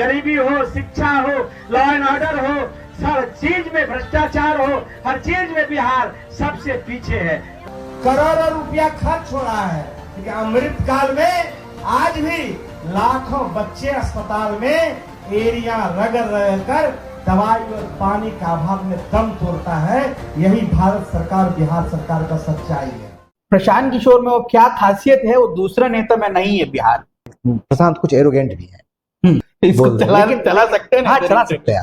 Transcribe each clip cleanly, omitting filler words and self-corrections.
गरीबी हो, शिक्षा हो, लॉ एंड ऑर्डर हो, हर चीज में भ्रष्टाचार हो, हर चीज में बिहार सबसे पीछे है। करोड़ों रुपया खर्च हो रहा है, लेकिन अमृत काल में आज भी लाखों बच्चे अस्पताल में एरिया रगड़ रगड़ कर दवाई और पानी का अभाव में दम तोड़ता है। यही भारत सरकार, बिहार सरकार का सच्चाई है। प्रशांत किशोर में वो क्या खासियत है वो दूसरा नेता में नहीं है बिहार। प्रशांत कुछ एरोगेंट भी है, इसको चला सकते हैं। हाँ, चला सकते हैं।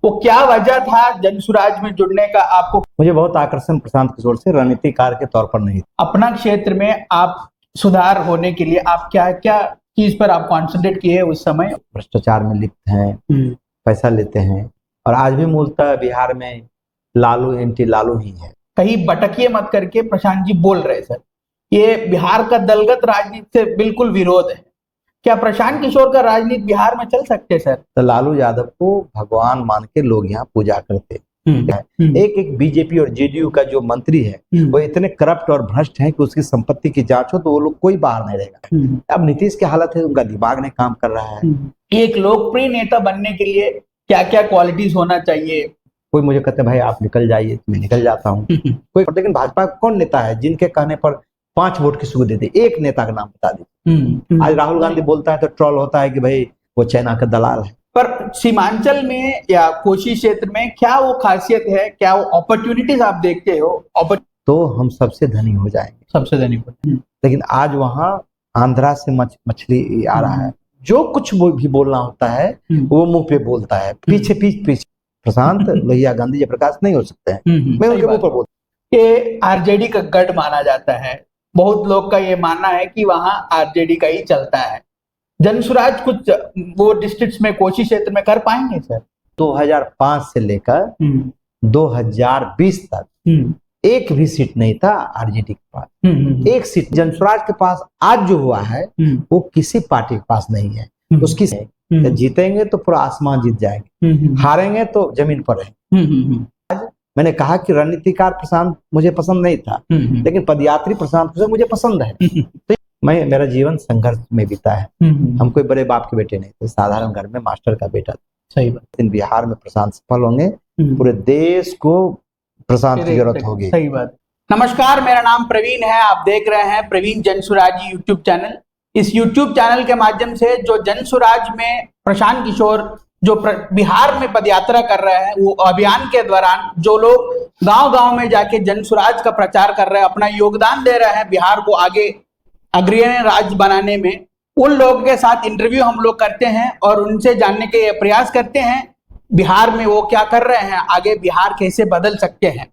वो क्या वजह था जनसुराज में जुड़ने का आपको? मुझे बहुत आकर्षण प्रशांत किशोर से रणनीतिकार के तौर पर नहीं। अपना क्षेत्र में आप सुधार होने के लिए आप क्या क्या चीज पर आप कॉन्सेंट्रेट किए उस समय? भ्रष्टाचार में लिप्त हैं, पैसा लेते हैं, और आज भी मूलतः बिहार में लालू एंटी लालू ही है। कहीं भटकिए मत करके प्रशांत जी बोल रहे सर, ये बिहार का दलगत राजनीति से बिल्कुल विरोध है। क्या प्रशांत किशोर का राजनीति बिहार में चल सकते सर? तो लालू यादव को भगवान मान के लोग यहाँ पूजा करते हैं। एक बीजेपी और जेडीयू का जो मंत्री है वो इतने करप्ट और भ्रष्ट हैं कि उसकी संपत्ति की जांच हो तो वो लोग कोई बाहर नहीं रहेगा। अब नीतीश की हालत है, उनका दिमाग नहीं काम कर रहा है। एक लोकप्रिय नेता बनने के लिए क्या क्या क्वालिटीज होना चाहिए? कोई मुझे कहते भाई आप निकल जाइए, मैं निकल जाता हूँ। कोई, लेकिन भाजपा का कौन नेता है जिनके कहने पर 5 वोट की सुविधा देते? एक नेता का नाम बता दीजिए। आज राहुल गांधी बोलता है तो ट्रोल होता है कि भाई वो चाइना का दलाल है। पर सीमांचल में या कोशी क्षेत्र में क्या वो खासियत है, क्या वो अपॉर्चुनिटीज आप देखते हो? तो हम सबसे धनी हो जाएंगे, सबसे धनी हो। लेकिन आज वहाँ आंध्रा से मछली आ रहा है। जो कुछ वो भी बोलना होता है वो मुंह पे बोलता है, पीछे प्रशांत लोहिया गांधी जयप्रकाश नहीं हो सकते हैं। मैं उनके मुंह पर बोलता हूं। ये आरजेडी का गढ़ माना जाता है, बहुत लोग का ये मानना है कि वहां आरजेडी का ही चलता है। जनसुराज कुछ वो डिस्ट्रिक्ट्स में कोशी क्षेत्र में कर पाएंगे सर? 2005 से लेकर 2020 तक एक भी सीट नहीं था आरजेडी के पास। एक सीट जनसुराज के पास आज जो हुआ है वो किसी पार्टी के पास नहीं है। उसकी जीतेंगे तो पूरा आसमान जीत जाएंगे, हारेंगे तो जमीन पर रहेंगे। आज मैंने कहा कि रणनीतिकार प्रशांत मुझे पसंद नहीं था, लेकिन पदयात्री प्रशांत किशोर मुझे पसंद है। तो मेरा जीवन संघर्ष में बीता है। हम कोई बड़े बाप के बेटे नहीं थे, साधारण घर में मास्टर का बेटा था। सही बात। बिहार में प्रशांत सफल होंगे, पूरे देश को प्रशांत की जरूरत होगी। सही बात। नमस्कार, मेरा नाम प्रवीण है, आप देख रहे हैं प्रवीण जनसुराज यूट्यूब चैनल। इस यूट्यूब चैनल के माध्यम से जो जनसुराज में प्रशांत किशोर जो बिहार में पदयात्रा कर रहे हैं, वो अभियान के दौरान जो लोग गांव-गांव में जाके जनसुराज का प्रचार कर रहे हैं, अपना योगदान दे रहे हैं बिहार को आगे अग्रणी राज्य बनाने में, उन लोगों के साथ इंटरव्यू हम लोग करते हैं और उनसे जानने के प्रयास करते हैं बिहार में वो क्या कर रहे हैं, आगे बिहार कैसे बदल सकते हैं।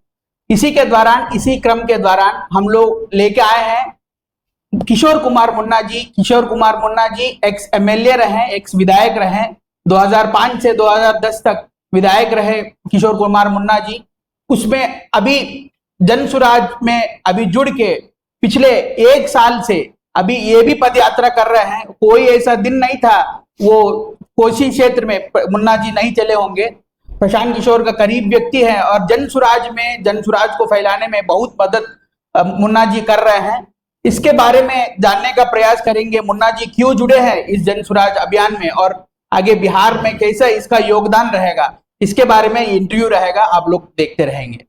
इसी के दौरान, इसी क्रम के दौरान हम लोग लेके आए हैं किशोर कुमार मुन्ना जी। किशोर कुमार मुन्ना जी एक्स एमएलए रहे, एक्स विधायक रहे, 2005 से 2010 तक विधायक रहे किशोर कुमार मुन्ना जी। उसमें अभी जनसुराज में अभी जुड़ के पिछले 1 साल से अभी ये भी पदयात्रा कर रहे हैं। कोई ऐसा दिन नहीं था वो कोशी क्षेत्र में मुन्ना जी नहीं चले होंगे। प्रशांत किशोर का करीब व्यक्ति है और जनसुराज को फैलाने में बहुत मदद मुन्ना जी कर रहे हैं। इसके बारे में जानने का प्रयास करेंगे, मुन्ना जी क्यों जुड़े हैं इस जनसुराज अभियान में और आगे बिहार में कैसा इसका योगदान रहेगा, इसके बारे में इंटरव्यू रहेगा, आप लोग देखते रहेंगे।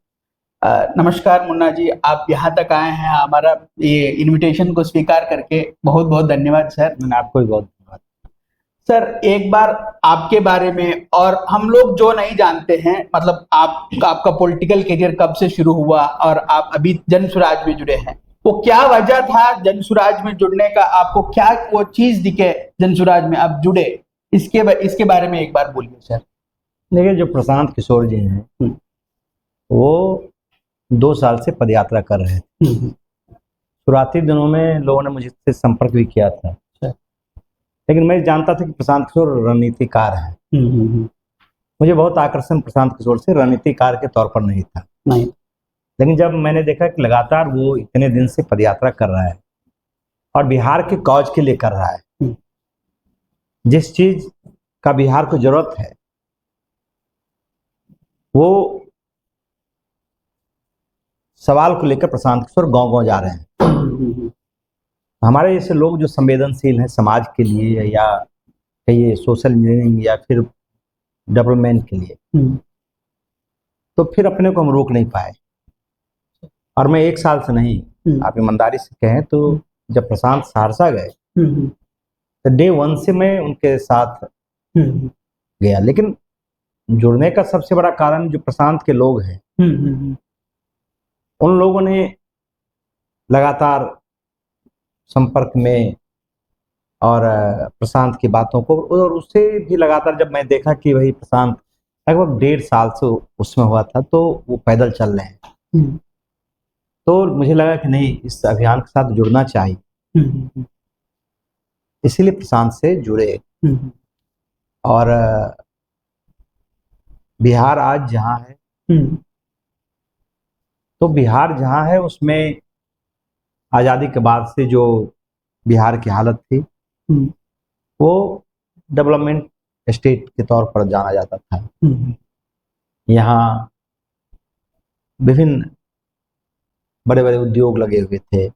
नमस्कार मुन्ना जी, आप यहाँ तक आए हैं, हमारा ये इनविटेशन को स्वीकार करके बहुत बहुत धन्यवाद सर। मैंने आपको भी बहुत धन्यवाद सर। एक बार आपके बारे में, और हम लोग जो नहीं जानते हैं, मतलब आपका पॉलिटिकल करियर कब से शुरू हुआ और आप अभी जनसुराज में जुड़े हैं, वो क्या वजह था जनसुराज में जुड़ने का? आपको क्या वो चीज दिखे जनसुराज में आप जुड़े, इसके बारे में एक बार बोलिए सर। देखिए, जो प्रशांत किशोर जी हैं वो 2 साल से पदयात्रा कर रहे थे। शुरुआती दिनों में लोगों ने मुझसे संपर्क भी किया था, लेकिन मैं जानता था कि प्रशांत किशोर रणनीतिकार है। मुझे बहुत आकर्षण प्रशांत किशोर से रणनीतिकार के तौर पर नहीं था। लेकिन जब मैंने देखा कि लगातार वो इतने दिन से पदयात्रा कर रहा है और बिहार के कॉज के लिए कर रहा है, जिस चीज का बिहार को जरूरत है वो सवाल को लेकर प्रशांत किशोर गांव-गांव जा रहे हैं। हमारे जैसे लोग जो संवेदनशील हैं समाज के लिए या कहिए सोशल इंजीनियरिंग या फिर डेवलपमेंट के लिए, तो फिर अपने को हम रोक नहीं पाए। और मैं 1 साल से नहीं, आप ईमानदारी से कहें तो जब प्रशांत सहरसा गए तो डे 1 से मैं उनके साथ गया। लेकिन जुड़ने का सबसे बड़ा कारण जो प्रशांत के लोग हैं, उन लोगों ने लगातार संपर्क में और प्रशांत की बातों को, और उससे भी लगातार जब मैं देखा कि भाई प्रशांत लगभग 1.5 साल से उसमें हुआ था, तो वो पैदल चल रहे हैं, तो मुझे लगा कि नहीं, इस अभियान के साथ जुड़ना चाहिए। इसीलिए प्रशांत से जुड़े। और बिहार आज जहाँ है, तो बिहार जहाँ है उसमें आज़ादी के बाद से जो बिहार की हालत थी, वो डेवलपमेंट स्टेट के तौर पर जाना जाता था। यहाँ विभिन्न बड़े बड़े उद्योग लगे हुए थे,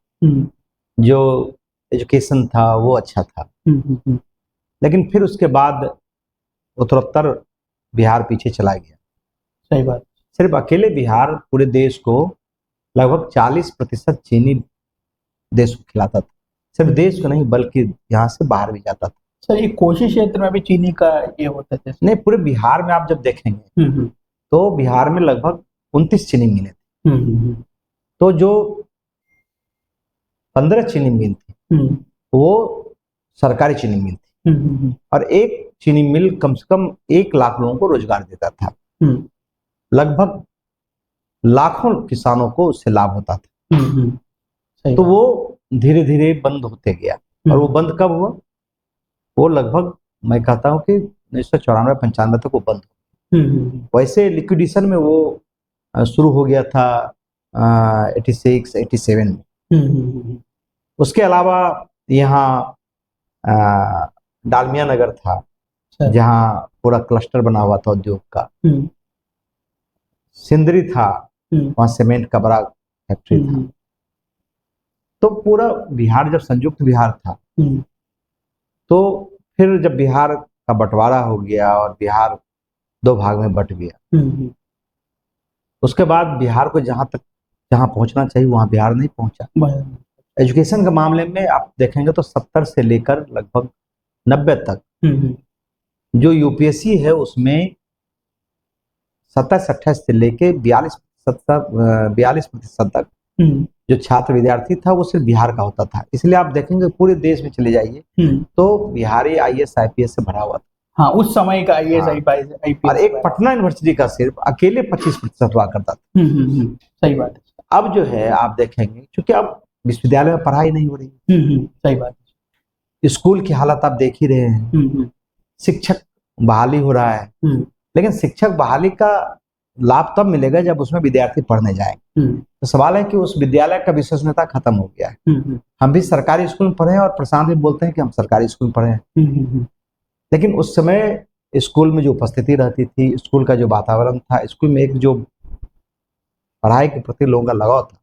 जो एजुकेशन था वो अच्छा था। लेकिन फिर उसके बाद उत्तरोत्तर बिहार पीछे चला गया। सही बात। सिर्फ अकेले बिहार पूरे देश को लगभग 40% चीनी देश को खिलाता था। सिर्फ देश को नहीं बल्कि यहाँ से बाहर भी जाता था। सर, ये कोशी क्षेत्र में भी चीनी का ये होता था? नहीं, पूरे बिहार में आप जब देखेंगे तो बिहार में लगभग 29 चीनी मिलें थे। तो जो 15 चीनी मिल थी वो सरकारी चीनी मिल थी, और एक चीनी मिल कम से कम 1 लाख लोगों को रोजगार देता था। लगभग लाखों किसानों को उससे लाभ होता था। तो वो धीरे धीरे बंद होते गया। और वो बंद कब हुआ? वो लगभग मैं कहता हूँ कि 1994-95 तक वो बंद हुआ। वैसे लिक्विडेशन में वो शुरू हो गया था 86-87 में। उसके अलावा यहाँ डालमिया नगर था, जहाँ पूरा क्लस्टर बना हुआ था उद्योग का। सिंदरी था, वहाँ सीमेंट का बड़ा फैक्ट्री था। तो पूरा बिहार जब संयुक्त बिहार था, तो फिर जब बिहार का बंटवारा हो गया और बिहार 2 भाग में बट गया, उसके बाद बिहार को जहाँ पहुंचना चाहिए वहां बिहार नहीं पहुंचा। एजुकेशन के मामले में आप देखेंगे तो 70 से लेकर लगभग 90 तक जो यूपीएससी है उसमें 27-28 से लेके 42% तक जो छात्र विद्यार्थी था वो सिर्फ बिहार का होता था। इसलिए आप देखेंगे पूरे देश में चले जाइए तो बिहारी IAS IPS से भरा हुआ था। हाँ, उस समय का IAS IPS। और एक पटना यूनिवर्सिटी का सिर्फ अकेले 25% हुआ करता था। सही बात है। अब जो है आप देखेंगे, क्योंकि अब विश्वविद्यालय में पढ़ाई नहीं हो रही। सही बात। स्कूल की हालत आप देख ही रहे हैं। शिक्षक बहाली हो रहा है, लेकिन शिक्षक बहाली का लाभ तब मिलेगा जब उसमें विद्यार्थी पढ़ने जाएंगे। तो सवाल है कि उस विद्यालय का विश्वसनीयता खत्म हो गया है। हम भी सरकारी स्कूल में पढ़े हैं और प्रशांत भी बोलते हैं कि हम सरकारी स्कूल में पढ़े हैं, लेकिन उस समय स्कूल में जो उपस्थिति रहती थी, स्कूल का जो वातावरण था, स्कूल में एक जो पढ़ाई के प्रति लोगों का लगाव था,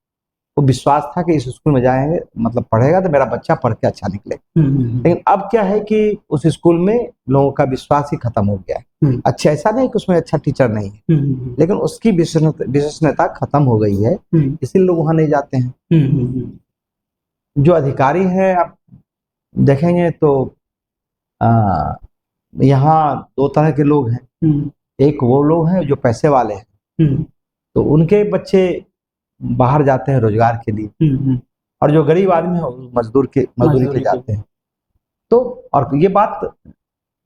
वो विश्वास था कि इस स्कूल में जाएंगे मतलब पढ़ेगा तो मेरा बच्चा पढ़ के अच्छा निकले। लेकिन अब क्या है कि उस स्कूल में लोगों का विश्वास ही खत्म हो गया है। अच्छा, ऐसा नहीं कि उसमें अच्छा टीचर नहीं है, लेकिन उसकी विश्वसनीयता खत्म हो गई है, इसीलिए लोग वहां नहीं जाते हैं। जो अधिकारी हैं आप देखेंगे तो यहाँ 2 तरह के लोग हैं। एक वो लोग हैं जो पैसे वाले हैं, तो उनके बच्चे बाहर जाते हैं रोजगार के लिए, और जो गरीब आदमी है मजदूरी के जाते हैं। तो और ये बात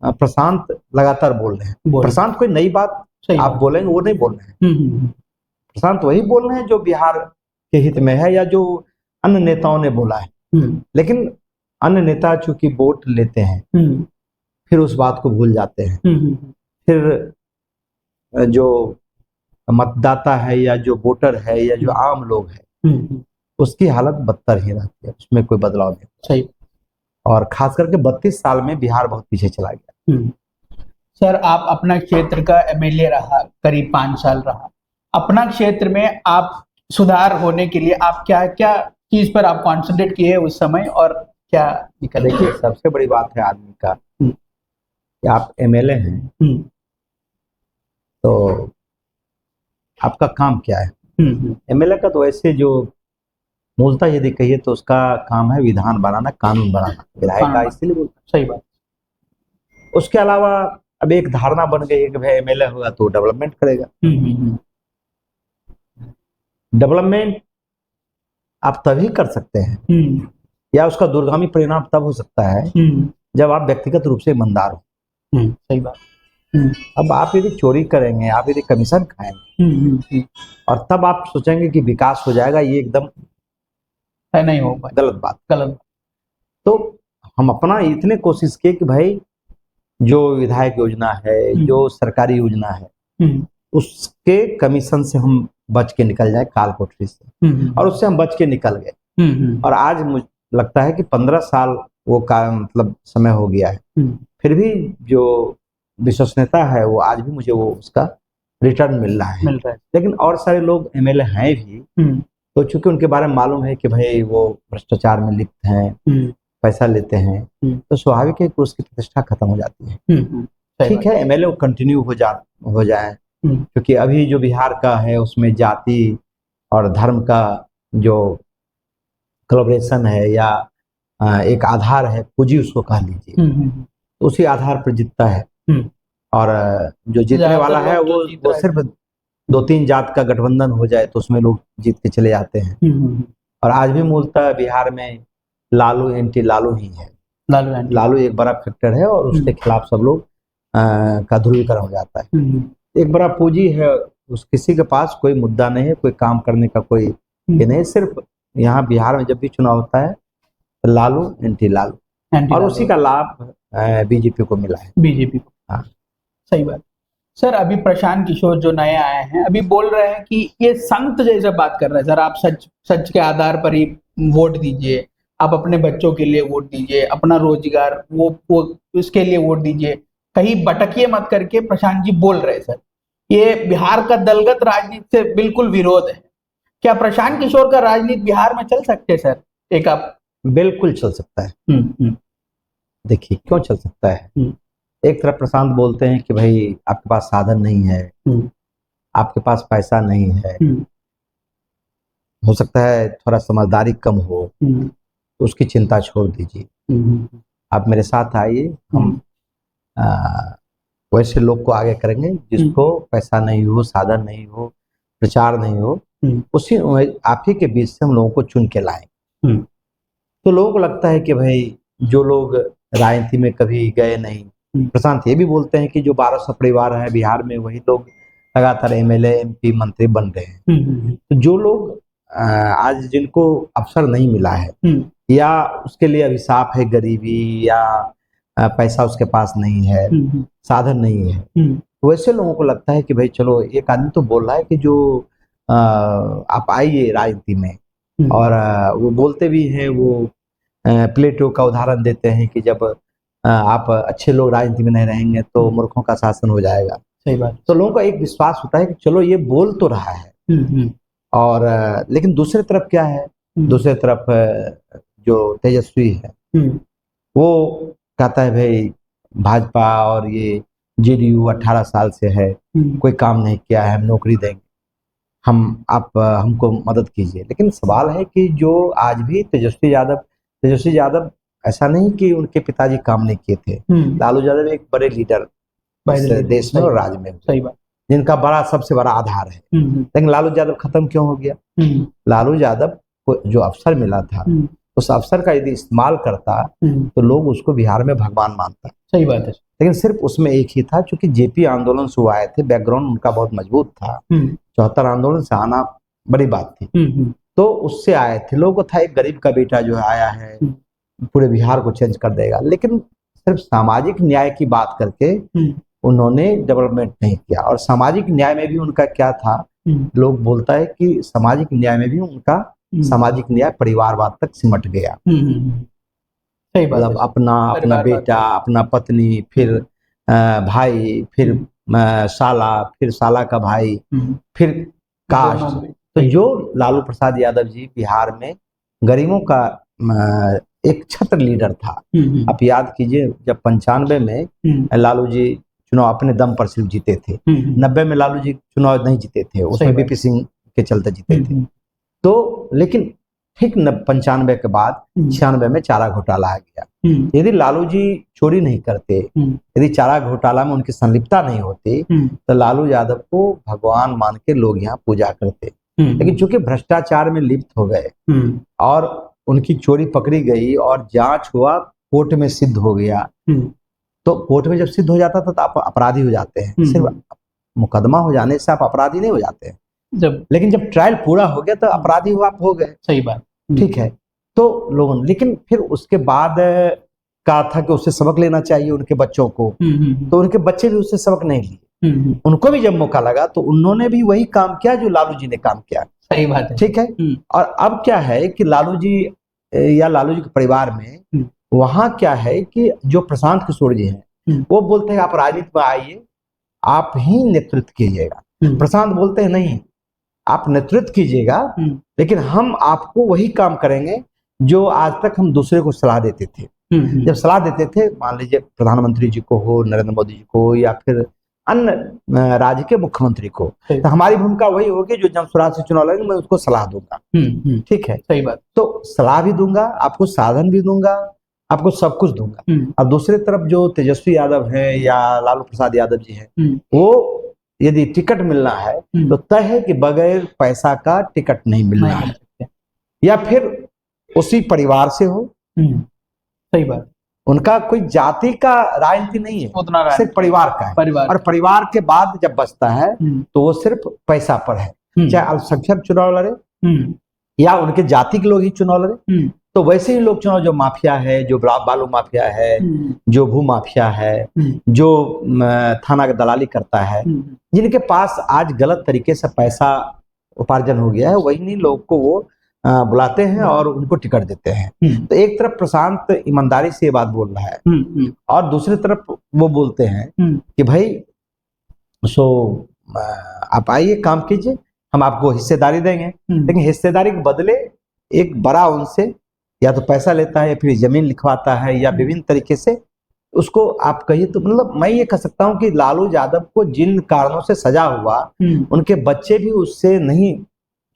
प्रशांत लगातार बोल रहे हैं। प्रशांत कोई नई बात आप बोलेंगे वो नहीं बोल रहे हैं। प्रशांत वही बोल रहे हैं जो बिहार के हित में है या जो अन्य नेताओं ने बोला है। लेकिन अन्य नेता चूंकि वोट लेते हैं फिर उस बात को भूल जाते हैं। फिर जो मतदाता है या जो वोटर है या जो आम लोग है उसकी हालत बदतर ही रहती है, उसमें कोई बदलाव नहीं। सही। और खास करके 32 साल में बिहार बहुत पीछे चला गया। सर, आप अपना क्षेत्र का MLA रहा, करीब 5 साल रहा। अपना क्षेत्र में आप सुधार होने के लिए आप क्या क्या चीज पर आप कॉन्सेंट्रेट किए उस समय और क्या निकल? देखिए, सबसे बड़ी बात है आदमी का कि आप एमएलए हैं तो आपका काम क्या है। एमएलए का तो ऐसे जो मूलतः यदि कहिए तो उसका काम है विधान बनाना, कानून बनाना, विधायक का इसलिए बोलता है। सही बात। उसके अलावा अब एक धारणा बन गई है कि भाई एमएलए होगा तो डेवलपमेंट करेगा। डेवलपमेंट आप तभी कर सकते हैं या उसका दूरगामी परिणाम तब हो सकता है जब आप व्यक्तिगत रूप से ईमानदार हो। सही बात। अब आप यदि चोरी करेंगे, आप यदि कमीशन खाएंगे और तब आप सोचेंगे कि विकास हो जाएगा, ये एकदम नहीं हो पाए, गलत बात। गलत। तो हम अपना इतने कोशिश किए कि भाई जो विधायक योजना है, जो सरकारी योजना है, उसके कमीशन से हम बच के निकल जाए, काल कोठरी से, और उससे हम बच के निकल गए। और आज मुझे लगता है कि 15 साल वो का मतलब समय हो गया है, फिर भी जो विश्वसनीयता है वो आज भी मुझे वो उसका रिटर्न मिल रहा है। लेकिन और सारे लोग एमएलए हैं भी, तो चूंकि उनके बारे में मालूम है कि भाई वो भ्रष्टाचार में लिप्त हैं, पैसा लेते हैं, तो स्वाभाविक है कि उसकी प्रतिष्ठा खत्म हो जाती है। ठीक है, एमएलए कंटिन्यू हो जाए, क्योंकि अभी जो बिहार का है उसमें जाति और धर्म का जो कोलैबोरेशन है या एक आधार है, पूंजी उसको कह लीजिए, तो उसी आधार पर जीतता है। और जो जीतने वाला है वो सिर्फ 2-3 जात का गठबंधन हो जाए तो उसमें लोग जीत के चले जाते हैं। और आज भी मूलतः बिहार में लालू एंटी लालू ही है। लालू एक बड़ा फैक्टर है और उसके खिलाफ सब लोग का ध्रुवीकरण हो जाता है। एक बड़ा पूंजी है, उस किसी के पास कोई मुद्दा नहीं है, कोई काम करने का कोई ये नहीं। सिर्फ यहाँ बिहार में जब भी चुनाव होता है तो लालू एंटी लालू, और उसी का लाभ बीजेपी को मिला है। बीजेपी को। हाँ, सही बात। सर, अभी प्रशांत किशोर जो नए आए हैं अभी बोल रहे हैं कि ये संत जैसे बात कर रहे हैं, सर आप सच के आधार पर ही वोट दीजिए, आप अपने बच्चों के लिए वोट दीजिए, अपना रोजगार वो उसके लिए वोट दीजिए, कहीं भटकिए मत करके प्रशांत जी बोल रहे हैं। सर, ये बिहार का दलगत राजनीति से बिल्कुल विरोध है। क्या प्रशांत किशोर का राजनीति बिहार में चल सकते है सर? एक आप। बिल्कुल चल सकता है। देखिए क्यों चल सकता है। एक तरफ प्रशांत बोलते हैं कि भाई आपके पास साधन नहीं है, आपके पास पैसा नहीं है, हो सकता है थोड़ा समझदारी कम हो, तो उसकी चिंता छोड़ दीजिए, आप मेरे साथ आइए, हम वैसे लोग को आगे करेंगे जिसको पैसा नहीं हो, साधन नहीं हो, प्रचार नहीं हो, उसी आप ही के बीच से हम लोगों को चुन के लाएं। तो लोगों को लगता है कि भाई जो लोग राजनीति में कभी गए नहीं, प्रशांत ये भी बोलते हैं कि जो 1200 परिवार है बिहार में वही लोग लगातार एमएलए एमपी मंत्री बन रहे हैं। तो जो लोग आज जिनको अवसर नहीं मिला है या उसके लिए अभिशाप है गरीबी या पैसा उसके पास नहीं है, साधन नहीं है, वैसे लोगों को लगता है कि भाई चलो एक आदमी तो बोल रहा है कि जो आप आइए राजनीति में, और वो बोलते भी हैं, वो प्लेटो का उदाहरण देते हैं कि जब आप अच्छे लोग राजनीति में नहीं रहेंगे तो मूर्खों का शासन हो जाएगा। सही बात। तो लोगों का एक विश्वास होता है कि चलो ये बोल तो रहा है, और लेकिन दूसरी तरफ क्या है, दूसरी तरफ जो तेजस्वी है वो कहता है भाई भाजपा और ये जेडीयू 18 साल से है, कोई काम नहीं किया है, हम नौकरी देंगे, आप हमको मदद कीजिए। लेकिन सवाल है कि जो आज भी तेजस्वी यादव ऐसा नहीं कि उनके पिताजी काम नहीं किए थे। लालू यादव एक बड़े लीडर देश में और राज्य में, सही बात, जिनका सबसे बड़ा आधार है। लेकिन लालू यादव खत्म क्यों हो गया? लालू यादव को जो अवसर मिला था उस अवसर का यदि इस्तेमाल करता तो लोग उसको बिहार में भगवान मानता। सही बात है। लेकिन सिर्फ उसमें एक ही था, क्योंकि जेपी आंदोलन से वो आए थे, बैकग्राउंड उनका बहुत मजबूत था, 74 आंदोलन से आना बड़ी बात थी, तो उससे आए थे। लोगों को था एक गरीब का बेटा जो आया है पूरे बिहार को चेंज कर देगा। लेकिन सिर्फ सामाजिक न्याय की बात करके उन्होंने डेवलपमेंट नहीं किया। और सामाजिक न्याय में भी उनका क्या था, लोग बोलता है कि सामाजिक न्याय में भी उनका सामाजिक न्याय परिवारवाद तक सिमट गया। सही बात, मतलब अपना बेटा, अपना पत्नी, फिर भाई, फिर साला, फिर साला का भाई, फिर कास्ट। तो जो लालू प्रसाद यादव जी बिहार में गरीबों का एक छत्र लीडर था। आप याद कीजिए, जब 95 में लालू जी चुनाव अपने दम पर सिर्फ जीते थे, 90 में लालू जी चुनाव नहीं जीते थे, उसमें बीपी सिंह के चलते जीते थे। तो लेकिन ठीक 95 के बाद 96 में चारा घोटाला आ गया। यदि लालू जी चोरी नहीं करते, यदि चारा घोटाला में उनकी संलिप्तता नहीं होती, तो लालू यादव को भगवान मान के लोग यहाँ पूजा करते। लेकिन चूंकि भ्रष्टाचार में लिप्त हो गए और उनकी चोरी पकड़ी गई और जांच हुआ, कोर्ट में सिद्ध हो गया, तो कोर्ट में जब सिद्ध हो जाता था तो आप अपराधी हो जाते हैं। सिर्फ मुकदमा हो जाने से आप अपराधी नहीं हो जाते हैं, लेकिन जब ट्रायल पूरा हो गया तो अपराधी हुआ आप हो गए। सही बात, ठीक है। तो लोगों, लेकिन फिर उसके बाद कहा था कि उससे सबक लेना चाहिए उनके बच्चों को, तो उनके बच्चे भी उससे सबक नहीं लिए। उनको भी जब मौका लगा तो उन्होंने भी वही काम किया जो लालू जी ने काम किया। सही बात है। ठीक है। और अब क्या है कि लालू जी या लालू जी के परिवार में वहां क्या है कि जो प्रशांत किशोर जी हैं वो बोलते हैं आप राजनीति में आइए, आप ही नेतृत्व कीजिएगा। प्रशांत बोलते हैं नहीं, आप नेतृत्व कीजिएगा, लेकिन हम आपको वही काम करेंगे जो आज तक हम दूसरे को सलाह देते थे। जब सलाह देते थे, मान लीजिए प्रधानमंत्री जी को हो, नरेंद्र मोदी जी को, या फिर अन्य राज्य के मुख्यमंत्री को, तो हमारी भूमिका वही होगी जो जब स्वराज से चुनाव लड़ेंगे मैं उसको सलाह दूंगा। ठीक है। सही बात। तो सलाह भी दूंगा, आपको साधन भी दूंगा, आपको सब कुछ दूंगा। और दूसरी तरफ जो तेजस्वी यादव है या लालू प्रसाद यादव जी हैं, वो यदि टिकट मिलना है तो तय है कि बगैर पैसा का टिकट नहीं मिलना है, या फिर उसी परिवार से हो। सही बात। उनका कोई जाति का राजनीति नहीं है, उतना सिर्फ परिवार का है। और परिवार के बाद जब बचता है तो वो सिर्फ पैसा पर है, चाहे अल्पसंख्यक चुनाव लड़े या उनके जाति के लोग ही चुनाव लड़े। तो वैसे ही लोग चुनाव, जो माफिया है, जो बालू माफिया है, जो भू माफिया है, जो थाना की दलाली करता है, जिनके पास आज गलत तरीके से पैसा उपार्जन हो गया है, वही लोग को वो बुलाते हैं और उनको टिकट देते हैं। तो एक तरफ प्रशांत ईमानदारी से ये बात बोल रहा है और दूसरी तरफ वो बोलते हैं कि भाई आप आइए, काम कीजिए, हम आपको हिस्सेदारी देंगे। लेकिन हिस्सेदारी के बदले एक बड़ा उनसे या तो पैसा लेता है या फिर जमीन लिखवाता है या विभिन्न तरीके से उसको आप कहिए। तो मतलब मैं ये कह सकता हूं कि लालू यादव को जिन कारणों से सजा हुआ, उनके बच्चे भी उससे नहीं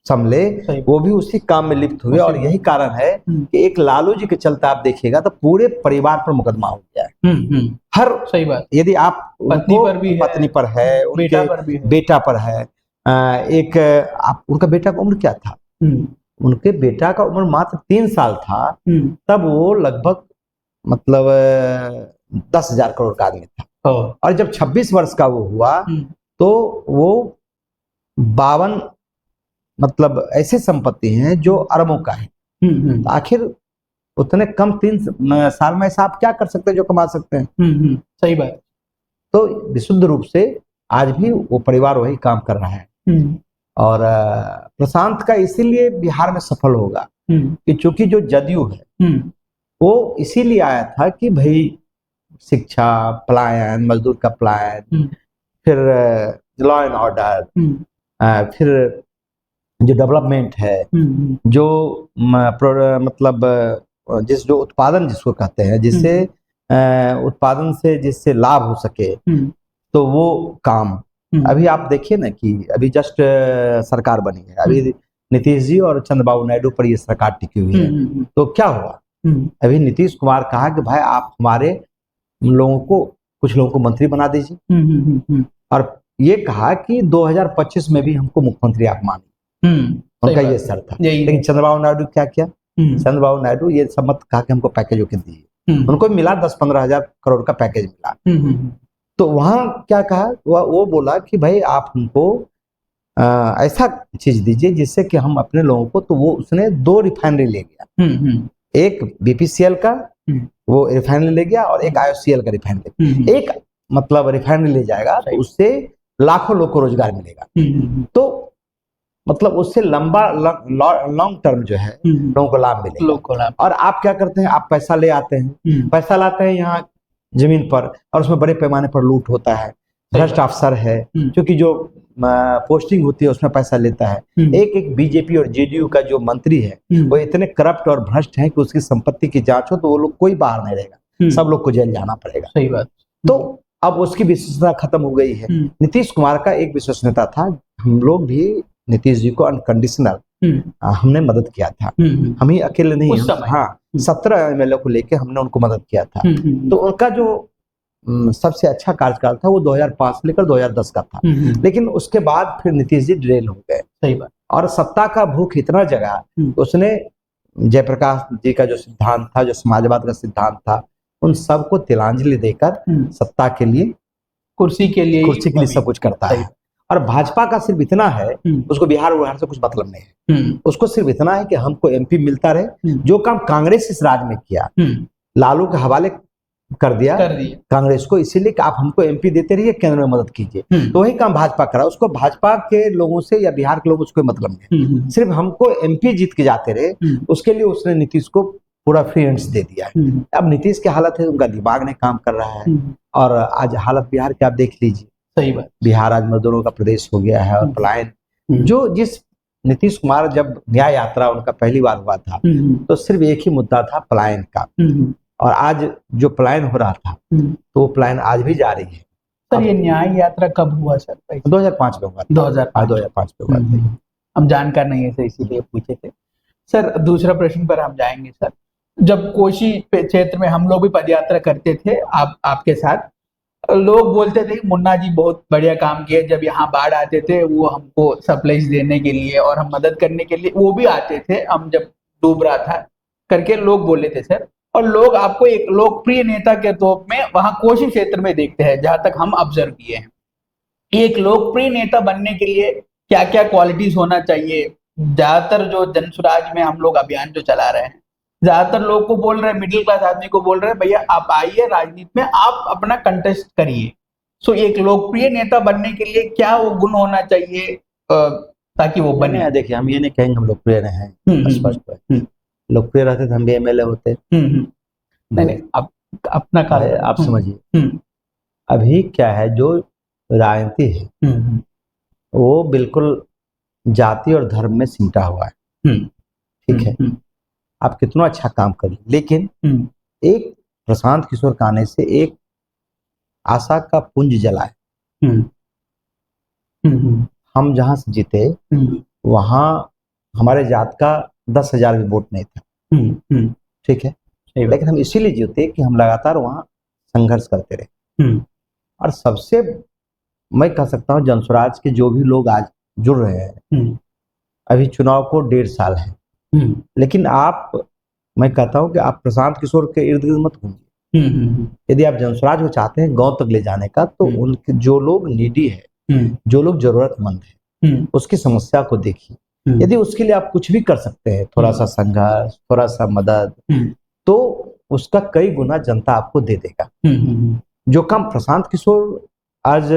संभले, वो भी उसी काम में लिप्त हुए। और यही कारण है कि एक लालू जी के चलते आप देखिएगा तो पूरे परिवार पर मुकदमा हो गया है। हर, सही बात, यदि आप पत्नी पर है, उनके बेटा पर है, एक आप उनका बेटा का उम्र क्या था? उनके बेटा का उम्र मात्र 3 साल था, तब वो लगभग मतलब 10,000 करोड़ का आदमी था। और जब 26 वर्ष का वो हुआ तो वो 52 मतलब ऐसी संपत्ति हैं जो अरबों का है। तो आखिर उतने कम 3 साल में ऐसा आप क्या कर सकते हैं जो कमा सकते हैं? सही बात। तो विशुद्ध रूप से आज भी वो परिवार वही काम कर रहा है। और प्रशांत का इसीलिए बिहार में सफल होगा कि चूंकि जो जदयू है वो इसीलिए आया था कि भाई शिक्षा, पलायन, मजदूर का पलायन, फिर लॉ एंड ऑर्डर, फिर जो डेवलपमेंट है, जो मतलब जो उत्पादन जिसको कहते हैं, जिससे उत्पादन से जिससे लाभ हो सके, तो वो काम। अभी आप देखिए ना कि अभी जस्ट सरकार बनी है, अभी नीतीश जी और चंद्रबाबू नायडू पर ये सरकार टिकी हुई है। तो क्या हुआ? अभी नीतीश कुमार कहा कि भाई आप हमारे लोगों को, कुछ लोगों को मंत्री बना दीजिए, और ये कहा कि 2025 में भी हमको मुख्यमंत्री आप माने। उनका ये सर था। लेकिन चंद्रबाबू नायडू क्या किया? चंद्रबाबू नायडू ये सब मत कहा कि हमको पैकेज होके दीजिए। उनको मिला 10-15 हजार करोड़ का पैकेज मिला। तो वहां क्या कहा? वो बोला कि भाई आप हमको ऐसा चीज दीजिए जिससे कि हम अपने लोगों को, तो वो उसने 2 रिफाइनरी ले गया, एक बीपीसीएल का वो रिफाइनरी ले गया और एक IOCL का रिफाइनरी। एक मतलब रिफाइनरी ले जाएगा तो उससे लाखों लोग को रोजगार मिलेगा। तो मतलब उससे लंबा लॉन्ग टर्म जो है लोगों को लाभ मिलेगा। और आप क्या करते हैं? आप पैसा ले आते हैं, पैसा लाते हैं यहाँ जमीन पर, और उसमें बड़े पैमाने पर लूट होता है। भ्रष्ट अफसर है, क्योंकि जो पोस्टिंग होती है उसमें पैसा लेता है। एक बीजेपी और जेडीयू का जो मंत्री है वो इतने करप्ट और भ्रष्ट हैं कि उसकी संपत्ति की जांच हो तो वो लोग कोई बाहर नहीं रहेगा, सब लोग को जेल जाना पड़ेगा। सही बात। तो अब उसकी विश्वसनीयता खत्म हो गई है। नीतीश कुमार का एक विश्वसनीयता था, हम लोग भी नीतीश जी को अनकंडीशनल हमने मदद किया था, हम ही अकेले नहीं, हाँ 17 एमएलए को लेके हमने उनको मदद किया था। तो उनका जो सबसे अच्छा कार्यकाल था वो 2005 से लेकर 2010 का था, लेकिन उसके बाद फिर नीतीश जी ड्रेल हो गए। सही बात। और सत्ता का भूख इतना जगा, उसने जयप्रकाश जी का जो सिद्धांत था, जो समाजवाद का सिद्धांत था, उन सबको तिलांजलि देकर सत्ता के लिए, कुर्सी के लिए सब कुछ करता है। और भाजपा का सिर्फ इतना है, उसको बिहार से कुछ मतलब नहीं है, उसको सिर्फ इतना है कि हमको एमपी मिलता रहे। जो काम कांग्रेस इस राज्य में किया, लालू के हवाले कर दिया कांग्रेस को, इसीलिए कि आप हमको एमपी देते रहिए, केंद्र में मदद कीजिए, तो वही काम भाजपा करा। उसको भाजपा के लोगों से या बिहार के लोगों से कोई मतलब नहीं, सिर्फ हमको एमपी जीत के जाते रहे, उसके लिए उसने नीतीश को पूरा फ्री हैंड्स दे दिया है। अब नीतीश की हालत है, उनका दिमाग ने काम कर रहा है। और आज हालत बिहार की आप देख लीजिए। सही बात। बिहार आज मजदूरों का प्रदेश हो गया है, और पलायन जो जिस नीतीश कुमार जब न्याय यात्रा उनका पहली बार हुआ था तो सिर्फ एक ही मुद्दा था, पलायन का। और आज जो पलायन हो रहा था तो वो पलायन आज भी जारी है। सर ये न्याय यात्रा कब हुआ सर? 2005 में हुआ। 2005 में हुआ था। हम जानकार नहीं है सर, इसीलिए पूछे थे। सर दूसरा प्रश्न पर हम जाएंगे। सर जब कोशी क्षेत्र में हम लोग भी पदयात्रा करते थे आपके साथ, लोग बोलते थे कि मुन्ना जी बहुत बढ़िया काम किए, जब यहाँ बाढ़ आते थे वो हमको सप्लाईज देने के लिए और हम मदद करने के लिए वो भी आते थे, हम जब डूब रहा था करके लोग बोले थे सर। और लोग आपको एक लोकप्रिय नेता के तौर में वहां कोशी क्षेत्र में देखते हैं, जहां तक हम ऑब्जर्व किए हैं। एक लोकप्रिय नेता बनने के लिए क्या क्या क्वालिटीज होना चाहिए? ज्यादातर जो जनसुराज में हम लोग अभियान जो चला रहे हैं, ज्यादातर लोग को बोल रहे हैं, मिडिल क्लास आदमी को बोल रहे हैं, भैया आप आइए राजनीति में, आप अपना कंटेस्ट करिए। सो एक लोकप्रिय नेता बनने के लिए क्या वो गुण होना चाहिए ताकि वो बने? देखिए, हम ये नहीं कहेंगे हम लोकप्रिय रहे हैं, स्पष्ट है। लोकप्रिय रहते तो हम भी एमएलए होते। नहीं, आप अपना कार्य आप समझिए। अभी क्या है, जो राजनीति है वो बिल्कुल जाति और धर्म में सिमटा हुआ है। ठीक है, आप कितना अच्छा काम करिए, लेकिन एक प्रशांत किशोर के आने से एक आशा का पुंज जला है। हम जहां से जीते वहां हमारे जात का 10,000 भी वोट नहीं था। ठीक है, लेकिन हम इसीलिए जीते कि हम लगातार वहां संघर्ष करते रहे। और सबसे मैं कह सकता हूँ, जनसुराज के जो भी लोग आज जुड़ रहे हैं, अभी चुनाव को 1.5 साल है, लेकिन मैं कहता हूं कि आप प्रशांत किशोर के इर्द गिर्द मत घूमिए। यदि आप जनसुराज को चाहते हैं गांव तक ले जाने का, तो उनके जो लोग नीडी है, जो लोग जरूरतमंद है, उसकी समस्या को देखिए। यदि उसके लिए आप कुछ भी कर सकते हैं, थोड़ा सा संघर्ष, थोड़ा सा मदद, तो उसका कई गुना जनता आपको दे देगा। जो काम प्रशांत किशोर आज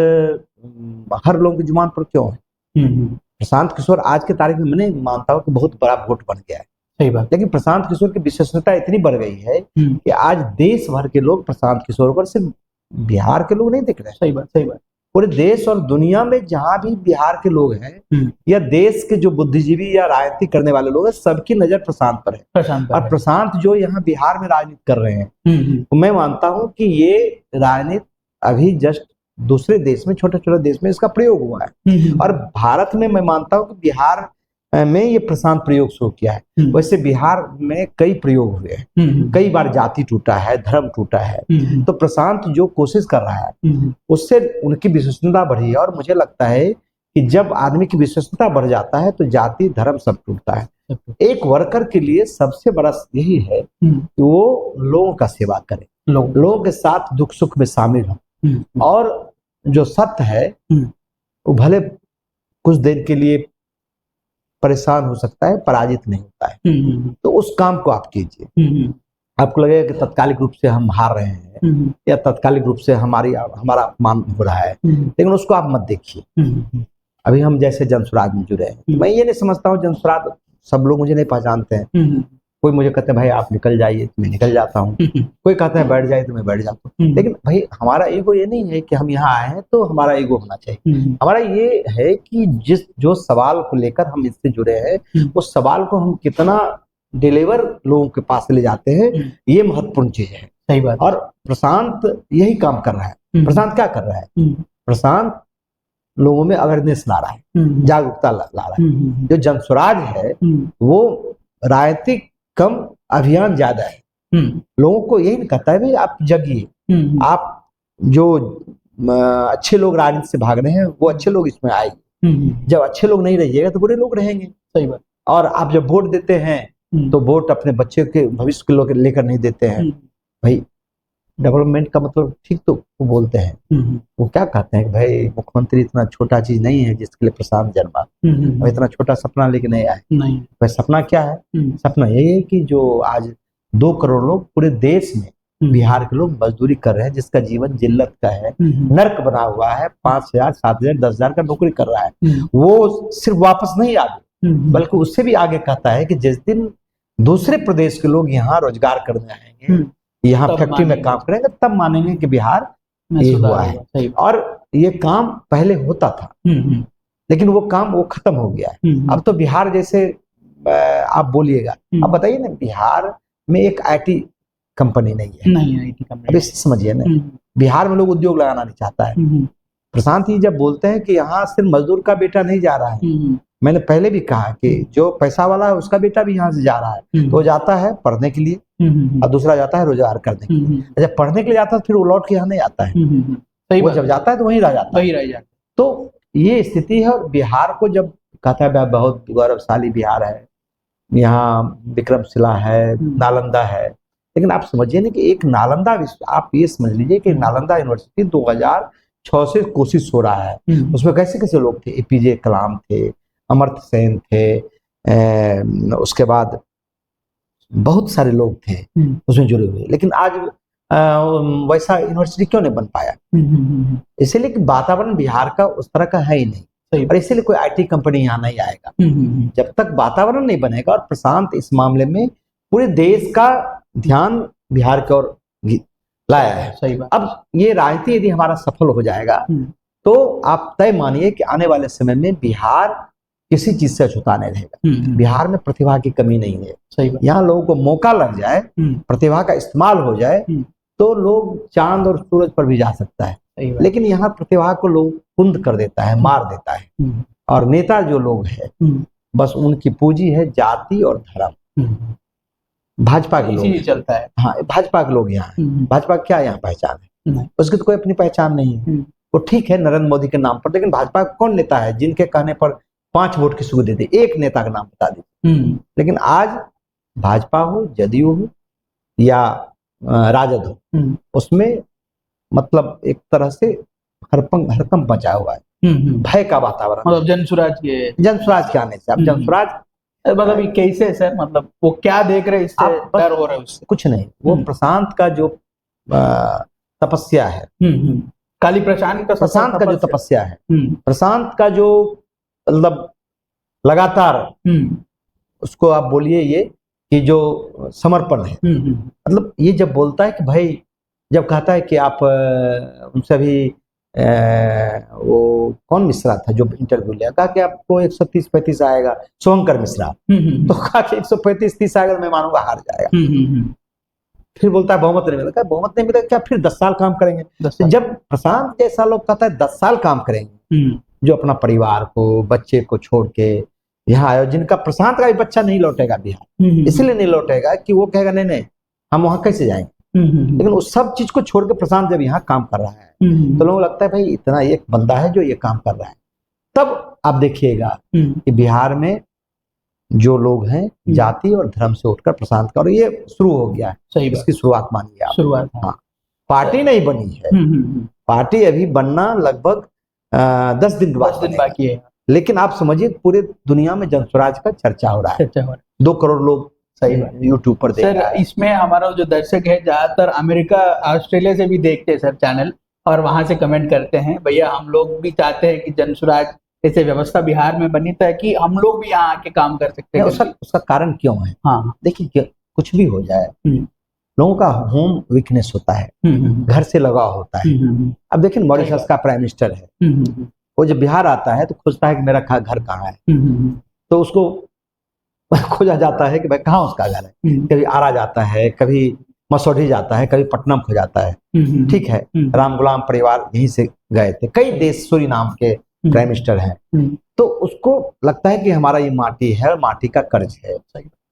हर लोगों की जुबान पर क्यों है, प्रशांत किशोर आज के तारीख में मैं नहीं मानता हूं कि बहुत बड़ा वोट बन गया है। सही बात। लेकिन प्रशांत किशोर की विश्वसनीयता इतनी बढ़ गई है कि आज देश भर के लोग प्रशांत किशोर को, सिर्फ बिहार के लोग नहीं दिख रहे। सही बात, सही बात। पूरे देश और दुनिया में जहां भी बिहार के लोग हैं या देश के जो बुद्धिजीवी या राजनीति करने वाले लोग हैं, सबकी नजर प्रशांत पर है। और प्रशांत जो यहाँ बिहार में राजनीति कर रहे हैं, तो मैं मानता हूं कि ये राजनीति अभी जस्ट दूसरे देश में, छोटे छोटे देश में इसका प्रयोग हुआ है। और भारत में मैं मानता हूं कि बिहार में ये प्रशांत प्रयोग शुरू किया है। वैसे बिहार में कई प्रयोग हुए हैं, कई बार जाति टूटा है, धर्म टूटा है। तो प्रशांत जो कोशिश कर रहा है उससे उनकी विश्वसनीयता बढ़ी है। और मुझे लगता है कि जब आदमी की विश्वसनीयता बढ़ जाता है तो जाति धर्म सब टूटता है। एक वर्कर के लिए सबसे बड़ा यही है कि वो लोगों का सेवा करे, लोगों के साथ दुख सुख में शामिल हो, और जो सत्य है वो भले कुछ देर के लिए परेशान हो सकता है, पराजित नहीं होता है। तो उस काम को आप कीजिए। आपको लगेगा कि तत्कालिक रूप से हम हार रहे हैं या तत्कालिक रूप से हमारा अपमान हो रहा है, लेकिन उसको आप मत देखिए। अभी हम जैसे जनसुराज में जुड़े हैं, मैं ये नहीं समझता हूँ जनसुराज सब लोग मुझे नहीं पहचानते हैं, कोई मुझे कहते हैं भाई आप निकल जाइए तो मैं निकल जाता हूँ, कोई कहता है बैठ जाइए तो मैं बैठ जाता हूँ। लेकिन भाई हमारा ईगो ये नहीं है कि हम यहाँ आए हैं तो हमारा ईगो होना चाहिए। हमारा ये है कि जो सवाल को लेकर हम इससे जुड़े हैं उस सवाल को हम कितना डिलीवर लोगों के पास ले जाते हैं, ये महत्वपूर्ण चीज है। सही बात। और प्रशांत यही काम कर रहा है। प्रशांत क्या कर रहा है? प्रशांत लोगों में अवेयरनेस ला रहा है, जागरूकता ला रहा है। जो जनसुराज है वो राजनीतिक कम अभियान ज्यादा है। लोगों को यही नहीं कहता है भाई आप जगिए, आप जो अच्छे लोग राजनीति से भाग रहे हैं वो अच्छे लोग इसमें आएंगे। जब अच्छे लोग नहीं रहिएगा तो बुरे लोग रहेंगे। सही बात। और आप जब वोट देते हैं तो वोट अपने बच्चे के भविष्य के लोग लेकर नहीं देते हैं। भाई डेवलपमेंट का मतलब ठीक तो वो बोलते हैं, वो क्या कहते हैं कि भाई मुख्यमंत्री इतना छोटा चीज नहीं है जिसके लिए प्रशांत जन्मा, और इतना छोटा सपना लेके नहीं आए। नहीं भाई, सपना क्या है? सपना यही है कि जो आज 2 करोड़ लोग पूरे देश में बिहार के लोग मजदूरी कर रहे हैं, जिसका जीवन जिल्लत का है, नर्क बना हुआ है, 5,000 7,000 10,000 का नौकरी कर रहा है, वो सिर्फ वापस नहीं आगे बल्कि उससे भी आगे कहता है कि जिस दिन दूसरे प्रदेश के लोग यहाँ रोजगार करने आएंगे, यहाँ फैक्ट्री में काम करेंगे, तब मानेंगे कि बिहार ये हुआ है। और ये काम पहले होता था लेकिन वो काम वो खत्म हो गया है। अब तो बिहार जैसे आप बोलिएगा, अब बताइए ना, बिहार में एक आईटी कंपनी नहीं है। नहीं आईटी कंपनी, अब इसे समझिए ना, बिहार में लोग उद्योग लगाना नहीं चाहता है। प्रशांत जी जब बोलते हैं कि यहाँ सिर्फ मजदूर का बेटा नहीं जा रहा है, मैंने पहले भी कहा कि जो पैसा वाला है उसका बेटा भी यहाँ से जा रहा है, तो वो जाता है पढ़ने के लिए और दूसरा जाता है रोजगार करने के लिए। जब पढ़ने के लिए जाता है फिर वो लौट के यहाँ नहीं आता है, वो जब जाता है तो वहीं रह जाता है। तो ये स्थिति है। और बिहार को जब कहता है बहुत गौरवशाली बिहार है, यहाँ विक्रमशिला है, नालंदा है, लेकिन आप समझिए ना कि एक नालंदा, आप ये समझ लीजिए कि नालंदा यूनिवर्सिटी 2006 से कोशिश हो रहा है, उसमें कैसे कैसे लोग थे, एपीजे कलाम थे, अमर्त्य सेन थे, उसके बाद बहुत सारे लोग थे उसमें जुड़े हुए, लेकिन आज वैसा यूनिवर्सिटी क्यों नहीं बन पाया? इसीलिए कि वातावरण बिहार का उस तरह का है ही नहीं, और इसीलिए कोई आईटी कंपनी यहाँ नहीं आएगा जब तक वातावरण नहीं बनेगा। और प्रशांत इस मामले में पूरे देश का ध्यान बिहार की ओर लाया है। सही बात। अब ये राजनीति यदि हमारा सफल हो जाएगा तो आप तय मानिए कि आने वाले समय में बिहार किसी चीज से अछूता नहीं रहेगा। बिहार में प्रतिभा की कमी नहीं है। सही बात। यहाँ लोगों को मौका लग जाए, प्रतिभा का इस्तेमाल हो जाए, तो लोग चांद और सूरज पर भी जा सकता है। लेकिन यहाँ प्रतिभा को लोग कुंद कर देता है, मार देता है। और नेता जो लोग हैं बस उनकी पूंजी है जाति और धर्म। भाजपा के लोग चलता है। हाँ, भाजपा के लोग यहाँ, भाजपा क्या यहाँ पहचान है? उसकी तो कोई अपनी पहचान नहीं है। वो ठीक है नरेंद्र मोदी के नाम पर, लेकिन भाजपा का कौन नेता है जिनके कहने पर 5 वोट की सुविधा देते? एक नेता का नाम बता दीजिए। लेकिन आज भाजपा हो, जदयू हो या राजद हो, उसमें मतलब एक तरह से हरकंप मचा हुआ है, भय का वातावरण। मतलब जनसुराज के आने से, अब जनसुराज मतलब कैसे सर, मतलब वो क्या देख रहे हैं, इससे डर हो रहा है उससे? कुछ नहीं, वो प्रशांत का जो तपस्या है, काली प्रशांत का जो तपस्या है, प्रशांत का जो मतलब लगातार उसको आप बोलिए ये कि जो समर्पण है, मतलब ये जब बोलता है कि भाई, जब कहता है कि आप उनसे भी वो कौन मिश्रा था जो इंटरव्यू लिया, कहा कि आपको 130-35 आएगा, शुभंकर मिश्रा, तो कहा कि 135-30 आएगा तो मैं मानूंगा हार जाएगा। फिर बोलता है बहुमत नहीं मिला, क्या बहुमत नहीं मिला, क्या फिर 10 साल काम करेंगे? जब प्रशांत जैसा लोग कहता है 10 साल काम करेंगे, जो अपना परिवार को, बच्चे को छोड़ के यहाँ आयो, जिनका प्रशांत का भी बच्चा नहीं लौटेगा बिहार, इसलिए नहीं लौटेगा कि वो कहेगा नहीं नहीं हम वहां कैसे जाएंगे। लेकिन उस सब चीज को छोड़ के प्रशांत जब यहाँ काम कर रहा है तो लोगों को लगता है भाई इतना एक बंदा है जो ये काम कर रहा है। तब आप देखिएगा कि बिहार में जो लोग हैं जाति और धर्म से उठकर प्रशांत का, और ये शुरू हो गया है। सही, इसकी शुरुआत मानिए आप। शुरुआत, हाँ, पार्टी नहीं बनी है, पार्टी अभी बनना लगभग 10 दिन बाकी है। लेकिन आप समझिए पूरे दुनिया में जनसुराज का चर्चा हो रहा है, 2 करोड़ लोग यूट्यूब पर देख रहा है। इसमें हमारा जो दर्शक है ज्यादातर अमेरिका, ऑस्ट्रेलिया से भी देखते हैं सर चैनल, और वहां से कमेंट करते हैं, भैया हम लोग भी चाहते हैं कि जनसुराज ऐसे व्यवस्था बिहार में बनी था कि हम लोग भी यहाँ आके काम कर सकते हैं? उसका कारण क्यों है? हाँ, देखिए कुछ भी हो जाए, लोगों का होम वीकनेस होता है, घर से लगाव होता है। अब देखिए मॉरिशस का प्राइम मिनिस्टर है, वो जब बिहार आता है तो खोजता है कि मेरा घर कहाँ है, तो उसको खोजा जाता है कि भाई कहाँ उसका घर है। कभी आरा जाता है, कभी मसौढ़ी जाता है, कभी पटना खो जाता है, ठीक है। राम गुलाम परिवार यहीं से गए थे, कई देश सूरीनाम के प्राइम मिनिस्टर हैं, तो उसको लगता है कि हमारा ये माटी है, माटी का कर्ज है,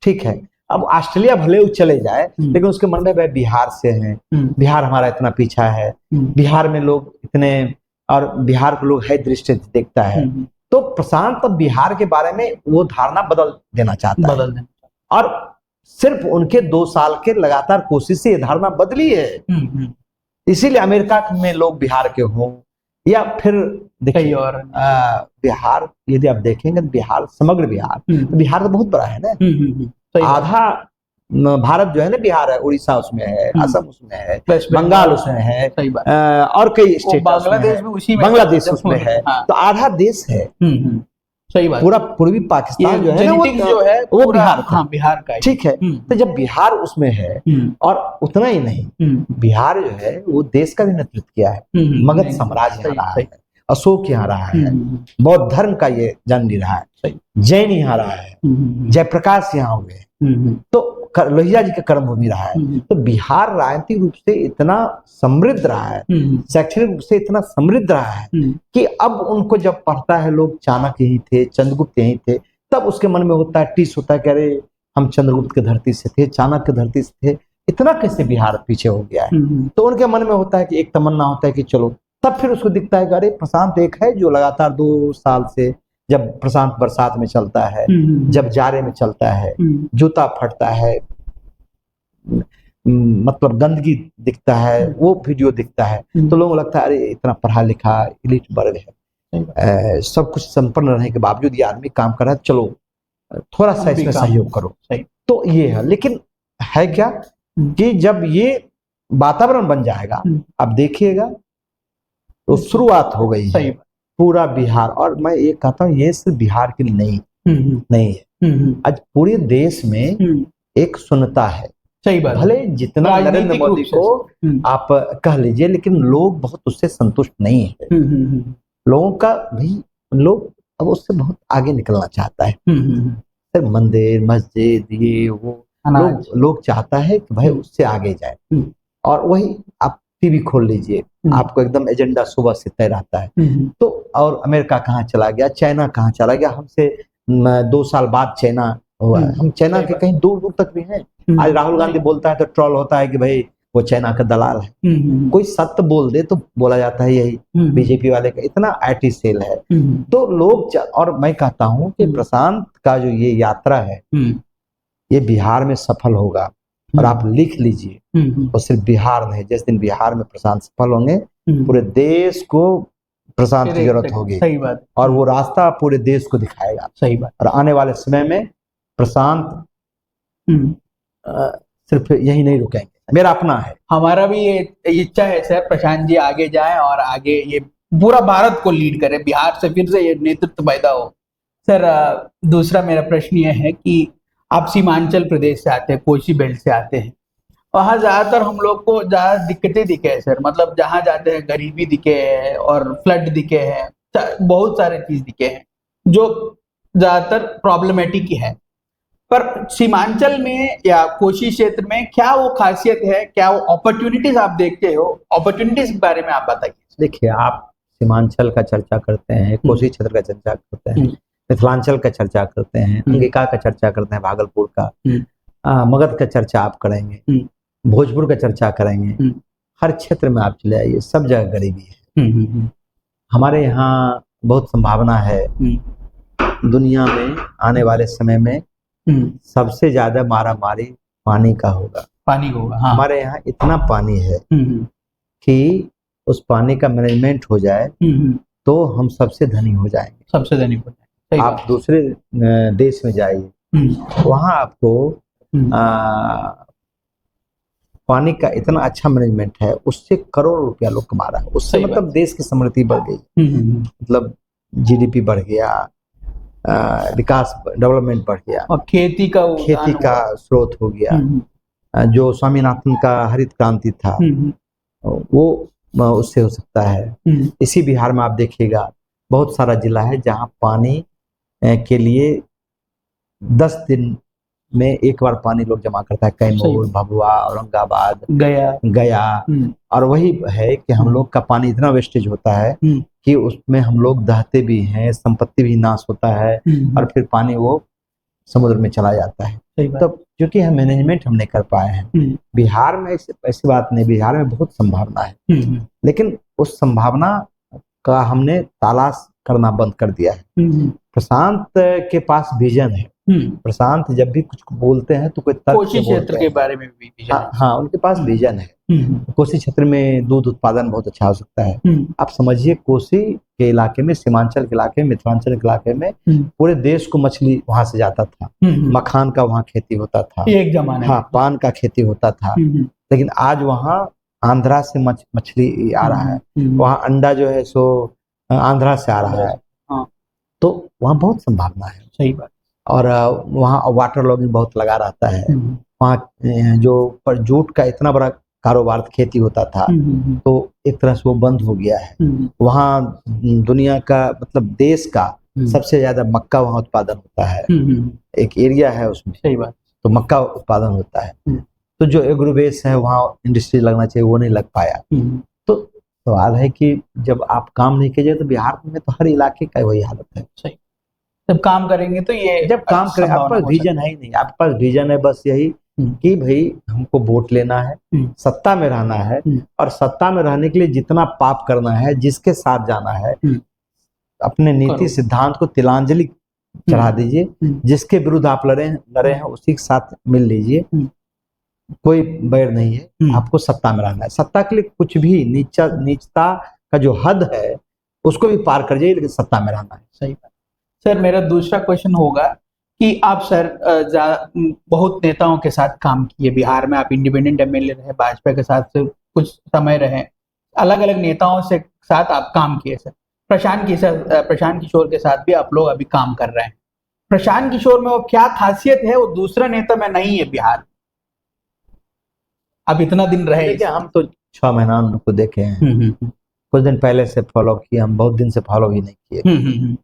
ठीक है। अब ऑस्ट्रेलिया भले वो चले जाए, लेकिन उसके मन में भाई बिहार से हैं, बिहार हमारा इतना पीछा है, बिहार में लोग इतने, और बिहार के लोग है दृष्टि देखता है, तो प्रशांत अब बिहार के बारे में वो धारणा बदल देना चाहता है। और सिर्फ उनके 2 साल के लगातार कोशिश से ये धारणा बदली है। इसीलिए अमेरिका में लोग बिहार के हों, या फिर देखिए और बिहार यदि आप देखेंगे, बिहार समग्र बिहार, तो बिहार तो बहुत बड़ा है ना। आधा भारत जो है ना बिहार है, उड़ीसा उसमें है, असम उसमें है, बंगाल उसमें है, और कई स्टेट, बांग्लादेश उसमें है, तो आधा देश है। सही बात। पूरा पूर्वी पाकिस्तान जो है ना, वो बिहार का, बिहार का, ठीक है। तो जब बिहार उसमें है, और उतना ही नहीं, बिहार जो है वो देश का भी नेतृत्व किया है। मगध साम्राज्य यहाँ रहा है, अशोक यहाँ रहा है, बौद्ध धर्म का ये जन्म रहा है, जैन यहाँ रहा है, जयप्रकाश यहाँ हुए, तो लोहिया जी का कर्म भूमि रहा है। तो बिहार राजनीतिक रूप से इतना समृद्ध रहा है, शैक्षणिक रूप से इतना समृद्ध रहा है कि अब उनको जब पढ़ता है लोग, चाणक्य यही थे, चंद्रगुप्त यही थे, तब उसके मन में होता है, टीस होता है कि अरे हम चंद्रगुप्त की धरती से थे, चाणक्य की धरती से थे, इतना कैसे बिहार पीछे हो गया है। तो उनके मन में होता है कि एक तमन्ना होता है कि चलो, तब फिर उसको दिखता है कि अरे प्रशांत एक है जो लगातार 2 साल से, जब प्रशांत बरसात में चलता है, जब जाड़े में चलता है, जूता फटता है, मतलब गंदगी दिखता है, वो वीडियो दिखता है, तो लोगों को लगता है अरे इतना पढ़ा लिखा एलिट वर्ग है, सब कुछ संपन्न रहने के बावजूद ये आदमी काम कर रहा है, चलो थोड़ा सा इसमें सहयोग करो। तो ये है, लेकिन है क्या कि जब ये वातावरण बन जाएगा, अब देखिएगा, तो शुरुआत हो गई है पूरा बिहार। और मैं ये कहता हूँ, ये सिर्फ बिहार के लिए नहीं है, आज पूरे देश में एक सुन्नता है। सही बात। भले जितना नरेंद्र मोदी को आप कह लीजिए, लेकिन लोग बहुत उससे संतुष्ट नहीं है। लोगों का भाई, लोग अब उससे बहुत आगे निकलना चाहता है, सिर्फ मंदिर मस्जिद ये वो, लोग चाहता है कि भाई उससे आगे जाए। और वही आप टीवी खोल लीजिए, आपको एकदम एजेंडा सुबह से तय रहता है। तो और अमेरिका कहाँ चला गया, चाइना कहाँ चला गया, हमसे 2 साल बाद चाइना हुआ, हम चाइना के कहीं दूर दूर तक भी हैं। आज राहुल गांधी बोलता है तो ट्रोल होता है कि भाई वो चाइना का दलाल है। कोई सत्य बोल दे तो बोला जाता है यही बीजेपी वाले का इतना आईटी सेल है। तो लोग, और मैं कहता हूँ कि प्रशांत का जो ये यात्रा है, ये बिहार में सफल होगा। और आप लिख लीजिए, और सिर्फ बिहार नहीं, जिस दिन बिहार में प्रशांत सफल होंगे, पूरे देश को प्रशांत की जरूरत होगी। सही बात। और वो रास्ता पूरे देश को दिखाएगा। सही बात। और आने वाले समय में प्रशांत सिर्फ यही नहीं रुकेंगे, मेरा अपना है, हमारा भी ये इच्छा है सर, प्रशांत जी आगे जाएं और आगे ये पूरा भारत को लीड करें, बिहार से फिर से ये नेतृत्व पैदा हो। सर दूसरा मेरा प्रश्न ये है कि आप सीमांचल प्रदेश से आते हैं, कोसी बेल्ट से आते हैं, वहाँ ज्यादातर हम लोग को ज्यादा दिक्कतें दिखे हैं सर, मतलब जहाँ जाते हैं गरीबी दिखे है और फ्लड दिखे हैं, बहुत सारे चीज दिखे हैं जो ज्यादातर प्रॉब्लमेटिक ही है। पर सीमांचल में या कोसी क्षेत्र में क्या वो खासियत है, क्या वो अपॉर्चुनिटीज आप देखते हो, अपॉर्चुनिटीज के बारे में आप बताइए। देखिए, आप सीमांचल का चर्चा करते हैं, कोसी क्षेत्र का चर्चा करते हैं, मिथिलांचल का चर्चा करते हैं, अंगिका का चर्चा करते हैं, भागलपुर का, मगध का चर्चा आप करेंगे, भोजपुर का चर्चा करेंगे, हर क्षेत्र में आप चले आइए, सब जगह गरीबी है। हमारे यहाँ बहुत संभावना है दुनिया में आने वाले समय में सबसे ज्यादा मारा मारी पानी का होगा। पानी होगा, हाँ। हमारे यहाँ इतना पानी है कि उस पानी का मैनेजमेंट हो जाए तो हम सबसे धनी हो जाएंगे, सबसे धनी हो जाएंगे। आप दूसरे देश में जाइए, वहाँ आपको पानी का इतना अच्छा मैनेजमेंट है, उससे करोड़ रुपया लोग कमा रहा है, उससे मतलब देश की समृद्धि बढ़ गई। मतलब जीडीपी बढ़ गया, विकास डेवलपमेंट बढ़ गया, और खेती का वो खेती का स्रोत हो गया। जो स्वामीनाथन का हरित क्रांति था वो उससे हो सकता है। इसी बिहार में आप देखिएगा बहुत सारा जिला है जहाँ पानी के लिए 10 दिन में एक बार पानी लोग जमा करता है। कैमूर, भभुआ, औरंगाबाद, गया। और वही है कि हम लोग का पानी इतना वेस्टेज होता है कि उसमें हम लोग दहते भी हैं, संपत्ति भी नाश होता है और फिर पानी वो समुद्र में चला जाता है। तो क्योंकि हम मैनेजमेंट हम नहीं कर पाए हैं। बिहार में ऐसी बात नहीं, बिहार में बहुत संभावना है, लेकिन उस संभावना का हमने तलाश करना बंद कर दिया है। प्रशांत के पास विजन है। प्रशांत जब भी कुछ बोलते हैं तो कोई कोसी क्षेत्र के बारे में भी विजन है। हाँ, उनके पास विजन है। कोसी क्षेत्र में दूध उत्पादन बहुत अच्छा हो सकता है। आप समझिए कोसी के इलाके में, सीमांचल के इलाके में, मिथिलांचल के इलाके में पूरे देश को मछली वहां से जाता था। मखान का वहाँ खेती होता था एक जमाने। हाँ, पान का खेती होता था। लेकिन आज वहाँ आंध्रा से मछली आ रहा है। वहाँ अंडा जो है सो आंध्रा से आ रहा है। तो वहाँ बहुत संभावना है। सही बात। और वहाँ वाटर लॉगिंग बहुत लगा रहता है। वहाँ जो पर जूट का इतना बड़ा कारोबार खेती होता था तो एक तरह से वो बंद हो गया है। वहाँ दुनिया का मतलब देश का सबसे ज्यादा मक्का वहाँ उत्पादन होता है। एक एरिया है उसमें। सही बात। तो मक्का उत्पादन होता है। तो जो एग्रोबेस है वहाँ इंडस्ट्री लगना चाहिए, वो नहीं लग पाया। तो सवाल है कि जब आप काम नहीं कीजिए तो बिहार में तो हर इलाके का वही हालत है। सही। जब काम करेंगे तो ये जब काम करें, आपके पास विजन है ही नहीं। आपके पास विजन है बस यही कि भाई हमको वोट लेना है, सत्ता में रहना है, और सत्ता में रहने के लिए जितना पाप करना है, जिसके साथ जाना है, अपने नीति सिद्धांत को तिलांजलि चढ़ा दीजिए। जिसके विरुद्ध आप लड़े हैं उसी के साथ मिल लीजिए। कोई बैर नहीं है। आपको सत्ता में रहना है। सत्ता के लिए कुछ भी नीचता का जो हद है उसको भी पार कर जाइए, लेकिन सत्ता में रहना है। सही बात। सर मेरा दूसरा क्वेश्चन होगा कि आप सर बहुत नेताओं के साथ काम किए बिहार में। आप इंडिपेंडेंट एमएलए रहे, भाजपा के साथ से कुछ समय रहे, अलग अलग नेताओं से साथ आप काम किए। सर प्रशांत किशोर के साथ भी आप लोग अभी काम कर रहे हैं। प्रशांत किशोर में वो क्या खासियत है वो दूसरा नेता में नहीं है बिहार? अब इतना दिन रहे। हम तो 6 महीना उनको देखे हैं। कुछ दिन पहले से फॉलो किया, हम बहुत दिन से फॉलो भी नहीं किए।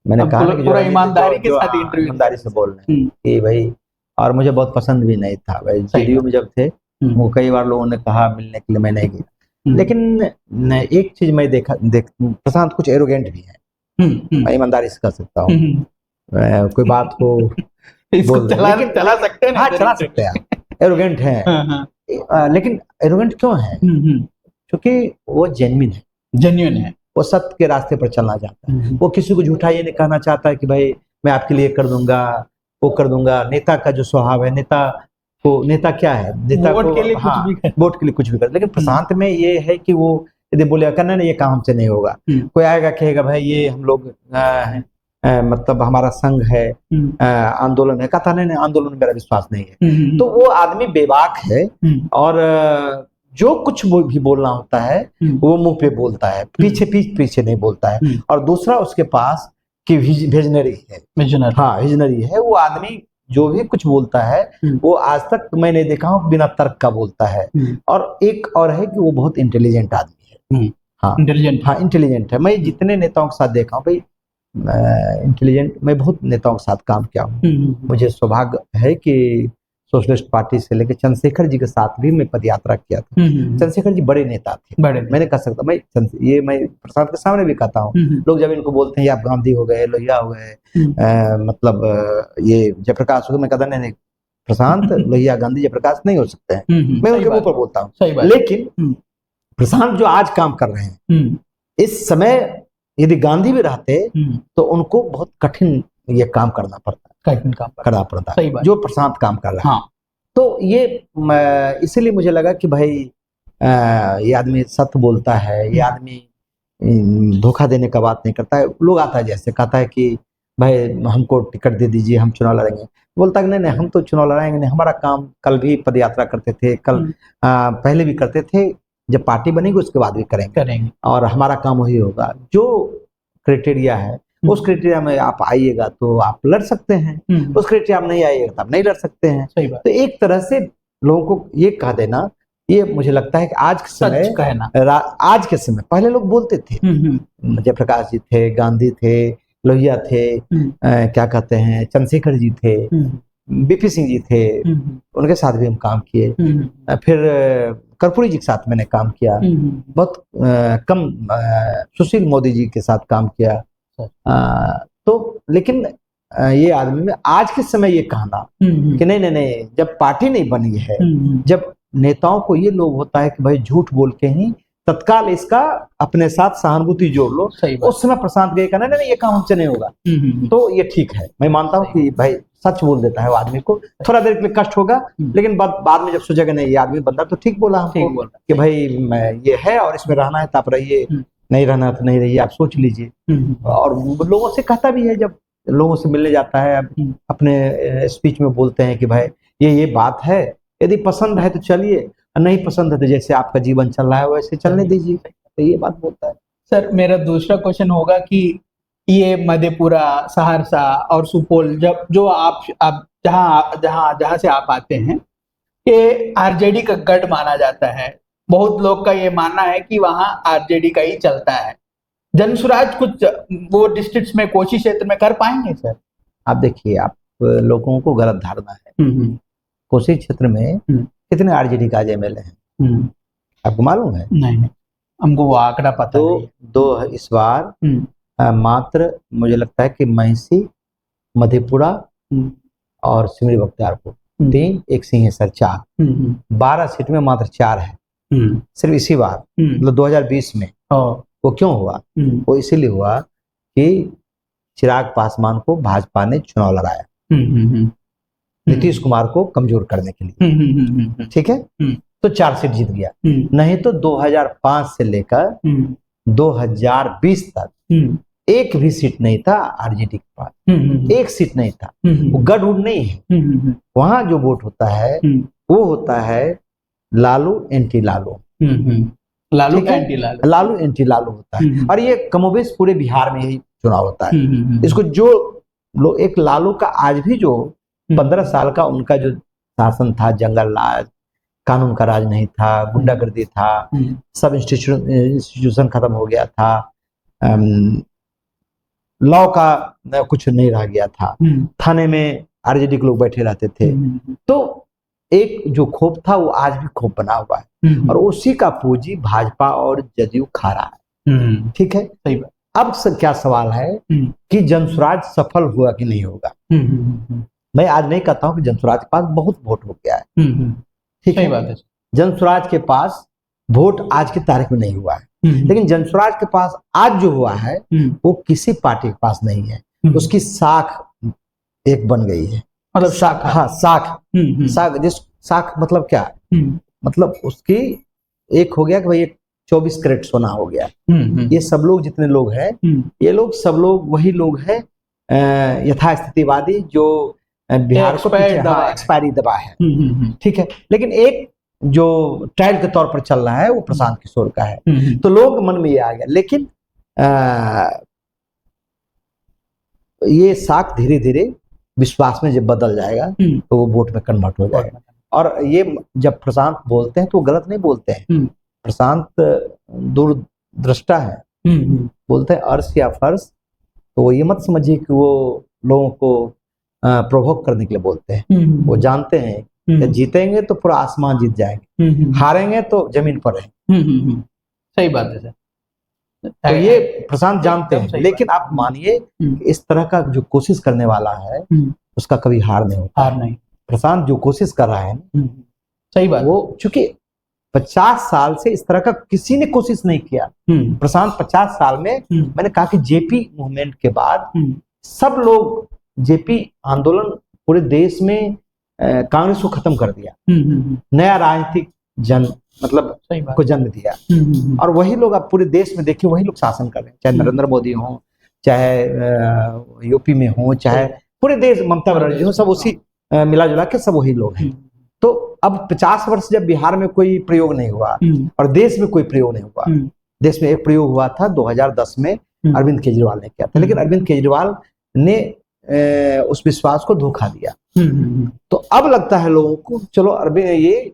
मैंने कहा कि पूरा ईमानदारी के साथ इंटरव्यू, ईमानदारी से बोल रहे हैं कि भाई, और मुझे बहुत पसंद भी नहीं था भाई। जेडीयू में जब थे वो कई बार लोगों ने कहा मिलने के लिए, मैं नहीं गया। लेकिन एक चीज मैं प्रशांत कुछ एरोगेंट भी है। मैं ईमानदारी से कह सकता हूँ। कोई बात को चला सकते हैं। हाँ, चला सकते हैं। एरोगेंट है। लेकिन एरोगेंट क्यों है? क्योंकि वो जेन्युइन है। वो सत्य के रास्ते पर चलना चाहता है। वो किसी को झूठा ये नहीं कहना चाहता है कि भाई मैं आपके लिए कर दूंगा, वो कर दूंगा। नेता का जो स्वभाव है, नेता क्या है, नेता को वोट के लिए कुछ भी कर। लेकिन प्रशांत में ये है कि वो यदि बोलेगा करना नहीं, ये काम हमसे नहीं होगा। कोई आएगा कहेगा भाई ये हम लोग मतलब हमारा संघ है, आंदोलन है, कहता नहीं आंदोलन में मेरा विश्वास नहीं है। तो वो आदमी बेबाक है। और जो कुछ भी बोलना होता है वो मुंह पे बोलता है, पीछे नहीं बोलता है। और दूसरा उसके पास कि विजनरी है। हाँ, विजनरी है। वो आदमी जो भी कुछ बोलता है वो आज तक मैं नहीं देखा हूँ बिना तर्क का बोलता है। और एक और है कि वो बहुत इंटेलिजेंट आदमी है। हाँ, इंटेलिजेंट है। मैं जितने नेताओं के साथ देखा हूँ भाई, इंटेलिजेंट, मैं बहुत नेताओं के साथ काम किया हूँ। मुझे सौभाग्य है कि सोशलिस्ट पार्टी से लेकर चंद्रशेखर जी के साथ भी मैं पद यात्रा किया था। चंद्रशेखर जी बड़े नेता थे। मैंने कह सकता मैं प्रसाद के सामने भी कहता हूँ। लोग जब इनको बोलते हैं आप गांधी हो गए, लोहिया हो गए, मतलब ये जयप्रकाश हो गए, मैं कहता नहीं, प्रशांत लोहिया गांधी जयप्रकाश नहीं हो सकते हैं। मैं उनके ऊपर बोलता हूँ। लेकिन प्रशांत जो आज काम कर रहे हैं, इस समय यदि गांधी भी रहते तो उनको बहुत कठिन ये काम करना पड़ता है जो प्रशांत काम कर रहा है। तो ये इसीलिए मुझे लगा कि भाई ये आदमी सत्य बोलता है, ये आदमी धोखा देने का बात नहीं करता है। लोग आता है जैसे कहता है कि भाई हमको टिकट दे दीजिए, हम चुनाव लड़ेंगे। बोलता है नहीं हम तो चुनाव लड़ाएंगे नहीं, हमारा काम, कल भी पद यात्रा करते थे, कल पहले भी करते थे, जब पार्टी बनेगी उसके बाद भी करेंगे। और हमारा काम वही होगा। जो क्राइटेरिया है, उस क्राइटेरिया में आप आइएगा तो आप लड़ सकते हैं, उस क्राइटेरिया में नहीं आइएगा तो आप नहीं लड़ सकते हैं। सही बात। तो एक तरह से लोगों को ये कह देना, ये मुझे लगता है कि आज के समय सच कहना। आज के समय, पहले लोग बोलते थे, जयप्रकाश जी थे, गांधी थे, लोहिया थे, क्या कहते हैं, चंद्रशेखर जी थे, बीपी सिंह जी थे, उनके साथ भी हम काम किए। फिर कर्पूरी जी के साथ मैंने काम किया, बहुत कम सुशील मोदी जी के साथ काम किया। तो लेकिन ये आदमी में आज के समय ये कहना कि नहीं नहीं नहीं, जब पार्टी नहीं बनी है, जब नेताओं को ये लोग होता है कि भाई झूठ बोल के ही तत्काल इसका अपने साथ सहानुभूति जोड़ लो, उस समय प्रशांत गए कहना नहीं ये काम हमसे नहीं होगा, तो ये ठीक है। मैं मानता हूँ कि भाई सच बोल देता है वो आदमी को, थोड़ा देर के लिए कष्ट होगा, लेकिन बाद में जब सोचेगा नहीं ये आदमी बंदा तो ठीक बोला हमको कि भाई मैं ये है और इसमें रहना है तो आप रहिए, नहीं रहना तो नहीं रहिए, आप सोच लीजिए। और लोगों से कहता भी है, जब लोगों से मिलने जाता है, अपने स्पीच में बोलते हैं कि भाई ये बात है, यदि पसंद है तो चलिए, नहीं पसंद है तो जैसे आपका जीवन चल रहा है वैसे चलने दीजिए, तो ये बात बोलता है। सर मेरा दूसरा क्वेश्चन होगा कि ये मधेपुरा, सहरसा और सुपौल, जब जो आप जहाँ से आप आते हैं, ये आरजेडी का गढ़ माना जाता है। बहुत लोग का ये मानना है कि वहाँ आरजेडी का ही चलता है। जनसुराज कुछ वो डिस्ट्रिक्ट्स में, कोसी क्षेत्र में कर पाएंगे सर? आप देखिए, आप लोगों को गलत धारणा है। कोसी क्षेत्र में कितने आरजेडी का एमएलए हैं आपको मालूम है? नहीं, हमको वो आंकड़ा पता नहीं। दो इस बार मात्र मुझे लगता है कि महिषी, मधेपुरा और सिमरी बख्तियारपुर 3, एक सिंहेश्वर 4, 12 सीट में मात्र 4 है सिर्फ इसी बार, मतलब 2020 में। वो क्यों हुआ? वो इसीलिए हुआ कि चिराग पासवान को भाजपा ने चुनाव लड़ाया नीतीश कुमार को कमजोर करने के लिए, ठीक है, तो 4 सीट जीत गया। नहीं तो 2005 से लेकर 2020 तक एक भी सीट नहीं था आरजेडी के पास, एक सीट नहीं था। वो गढ़ नहीं है, वहां जो वोट होता है वो होता है लालू एंटी लालू, लालू एंटी लालू होता है। और ये कमोबेश पूरे बिहार में यही चुनाव होता है। इसको जो एक लालू का आज भी जो 15 साल का उनका जो शासन था, जंगल राज, कानून का राज नहीं था, गुंडागर्दी था, सब इंस्टीट्यूशन खत्म हो गया था, लॉ का कुछ नहीं रह गया था, थाने में आरजेडी के लोग बैठे रहते थे। तो एक जो खोप था वो आज भी खोप बना हुआ है, और उसी का पूंजी भाजपा और जदयू खा रहा है, ठीक है। सही बात। अब क्या सवाल है कि जनसुराज सफल हुआ कि नहीं होगा। मैं आज नहीं कहता हूं कि जनसुराज के पास बहुत वोट हो गया है, ठीक है, बात है। जनसुराज के पास वोट आज की तारीख में नहीं हुआ है, लेकिन जनसुराज के पास आज जो हुआ है वो किसी पार्टी के पास नहीं है। उसकी साख एक बन गई है, मतलब शाखा, हाँ साख, जिस साख मतलब क्या, मतलब उसकी एक हो गया कि भाई 24 कैरेट सोना हो गया। ये सब लोग जितने लोग हैं, ये लोग सब लोग वही लोग हैं यथास्थितिवादी जो बिहार को एक्सपायरी दबा है, ठीक है। लेकिन एक जो ट्रायल के तौर पर चल रहा है वो प्रशांत किशोर का है। तो लोग मन में ये आ गया, लेकिन ये साख धीरे धीरे विश्वास में जब बदल जाएगा तो वो वोट में कन्वर्ट हो जाएगा। और ये जब प्रशांत बोलते हैं तो वो गलत नहीं बोलते हैं, प्रशांत दूरदृष्टा है, बोलते हैं अर्श या फर्श, तो वो ये मत समझिए कि वो लोगों को प्रोवोक करने के लिए बोलते हैं। वो जानते हैं कि जीतेंगे तो पूरा आसमान जीत जाएंगे, हारेंगे तो जमीन पर रहेंगे। सही बात है सर, तो ये प्रशांत जानते हैं। लेकिन आप मानिए इस तरह का जो कोशिश करने वाला है उसका कभी हार नहीं होता। हार नहीं। प्रशांत जो कोशिश कर रहा है, सही बात, वो चूंकि 50 साल से इस तरह का किसी ने कोशिश नहीं किया। प्रशांत 50 साल में, मैंने कहा कि जेपी मूवमेंट के बाद सब लोग, जेपी आंदोलन पूरे देश में कांग्रेस को खत्म कर दिया, नया राजनीतिक मतलब को जन्म दिया। और वही लोग आप पूरे देश में देखिए, वही लोग शासन कर रहे हैं, चाहे नरेंद्र मोदी हो, चाहे यूपी में हो, चाहे पूरे देश ममता बनर्जी हो, सब उसी मिला जुला के सब वही लोग हैं। तो अब 50 वर्ष जब बिहार में कोई प्रयोग नहीं हुआ और देश में कोई प्रयोग नहीं हुआ, देश में एक प्रयोग हुआ था 2010 में अरविंद केजरीवाल ने किया था, लेकिन अरविंद केजरीवाल ने उस विश्वास को धोखा दिया। तो अब लगता है लोगों को चलो अरविंद ये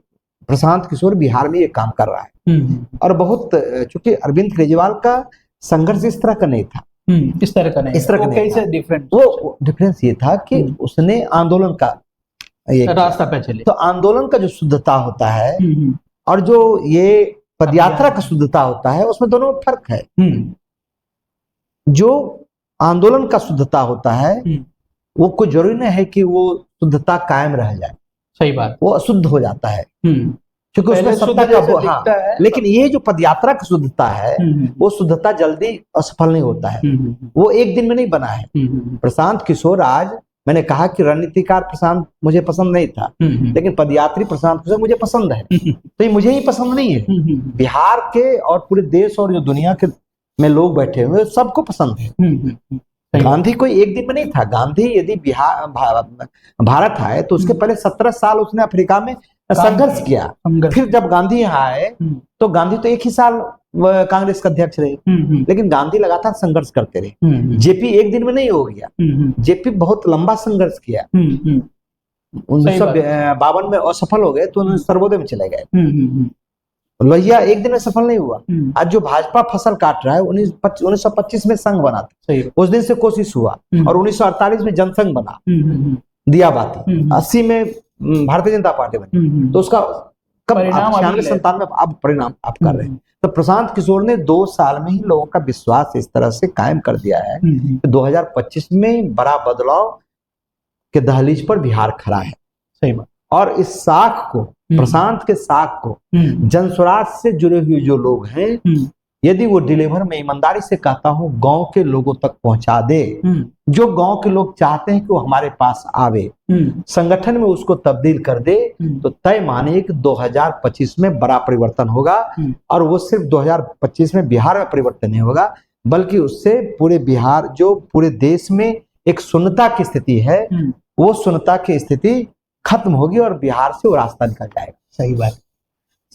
प्रशांत किशोर बिहार में ये काम कर रहा है, और बहुत चूंकि अरविंद केजरीवाल का संघर्ष इस तरह का नहीं था, इस तरह का नहीं, इस तरह का नहीं कैसे था। डिफरेंट, वो डिफरेंस ये था कि उसने आंदोलन का ये रास्ता पे चले। तो आंदोलन का जो शुद्धता होता है और जो ये पदयात्रा का शुद्धता होता है, उसमें दोनों में फर्क है। जो आंदोलन का शुद्धता होता है वो कोई जरूरी नहीं है कि वो शुद्धता कायम रह जाए, सही बात, वो अशुद्ध हो जाता है क्योंकि उसमें पहले सत्ता शुद्ध का जैसे हाँ, दिखता है। लेकिन ये जो पदयात्रा की शुद्धता है वो शुद्धता जल्दी असफल नहीं होता है, वो एक दिन में नहीं बना है। प्रशांत किशोर, आज मैंने कहा कि रणनीतिकार प्रशांत मुझे पसंद नहीं था, लेकिन पदयात्री प्रशांत किशोर मुझे पसंद है। तो ये मुझे ही पसंद नहीं है, बिहार के और पूरे देश और जो दुनिया के में लोग बैठे हुए सबको पसंद है। गांधी कोई एक दिन में नहीं था। गांधी यदि बिहार भारत आए तो उसके पहले 17 साल उसने अफ्रीका में संघर्ष किया। फिर जब गांधी यहाँ आए तो गांधी तो एक ही साल कांग्रेस का अध्यक्ष रहे, लेकिन गांधी लगातार संघर्ष करते रहे। जेपी एक दिन में नहीं हो गया, जेपी बहुत लंबा संघर्ष किया। 1952 में असफल हो गए तो उन्होंने सर्वोदय में चले गए। लोहिया एक दिन में सफल नहीं हुआ। आज जो भाजपा फसल काट रहा है 1925 में संघ बना था, उस दिन से कोशिश हुआ, और 1948 में जनसंघ बना, दियाबाती, 80 में भारतीय जनता पार्टी बनी। तो उसका कब 96-97 अब परिणाम आप कर रहे हैं। तो प्रशांत किशोर ने 2 साल में ही लोगों का विश्वास इस तरह से कायम कर दिया है कि 2025 में बड़ा बदलाव के दहलीज पर बिहार खड़ा है। सही बात। और इस साख को, प्रशांत के साख को जनस्वराज से जुड़े हुए जो लोग हैं, यदि वो डिलीवर में ईमानदारी से कहता हूं गांव के लोगों तक पहुंचा दे, जो गांव के लोग चाहते हैं कि वो हमारे पास आवे, संगठन में उसको तब्दील कर दे, तो तय मानिए कि 2025 में बड़ा परिवर्तन होगा। और वो सिर्फ 2025 में बिहार में परिवर्तन नहीं होगा, बल्कि उससे पूरे बिहार, जो पूरे देश में एक शून्यता की स्थिति है, वो शून्यता की स्थिति खत्म होगी और बिहार से वो रास्ता निकल जाएगा। सही बात।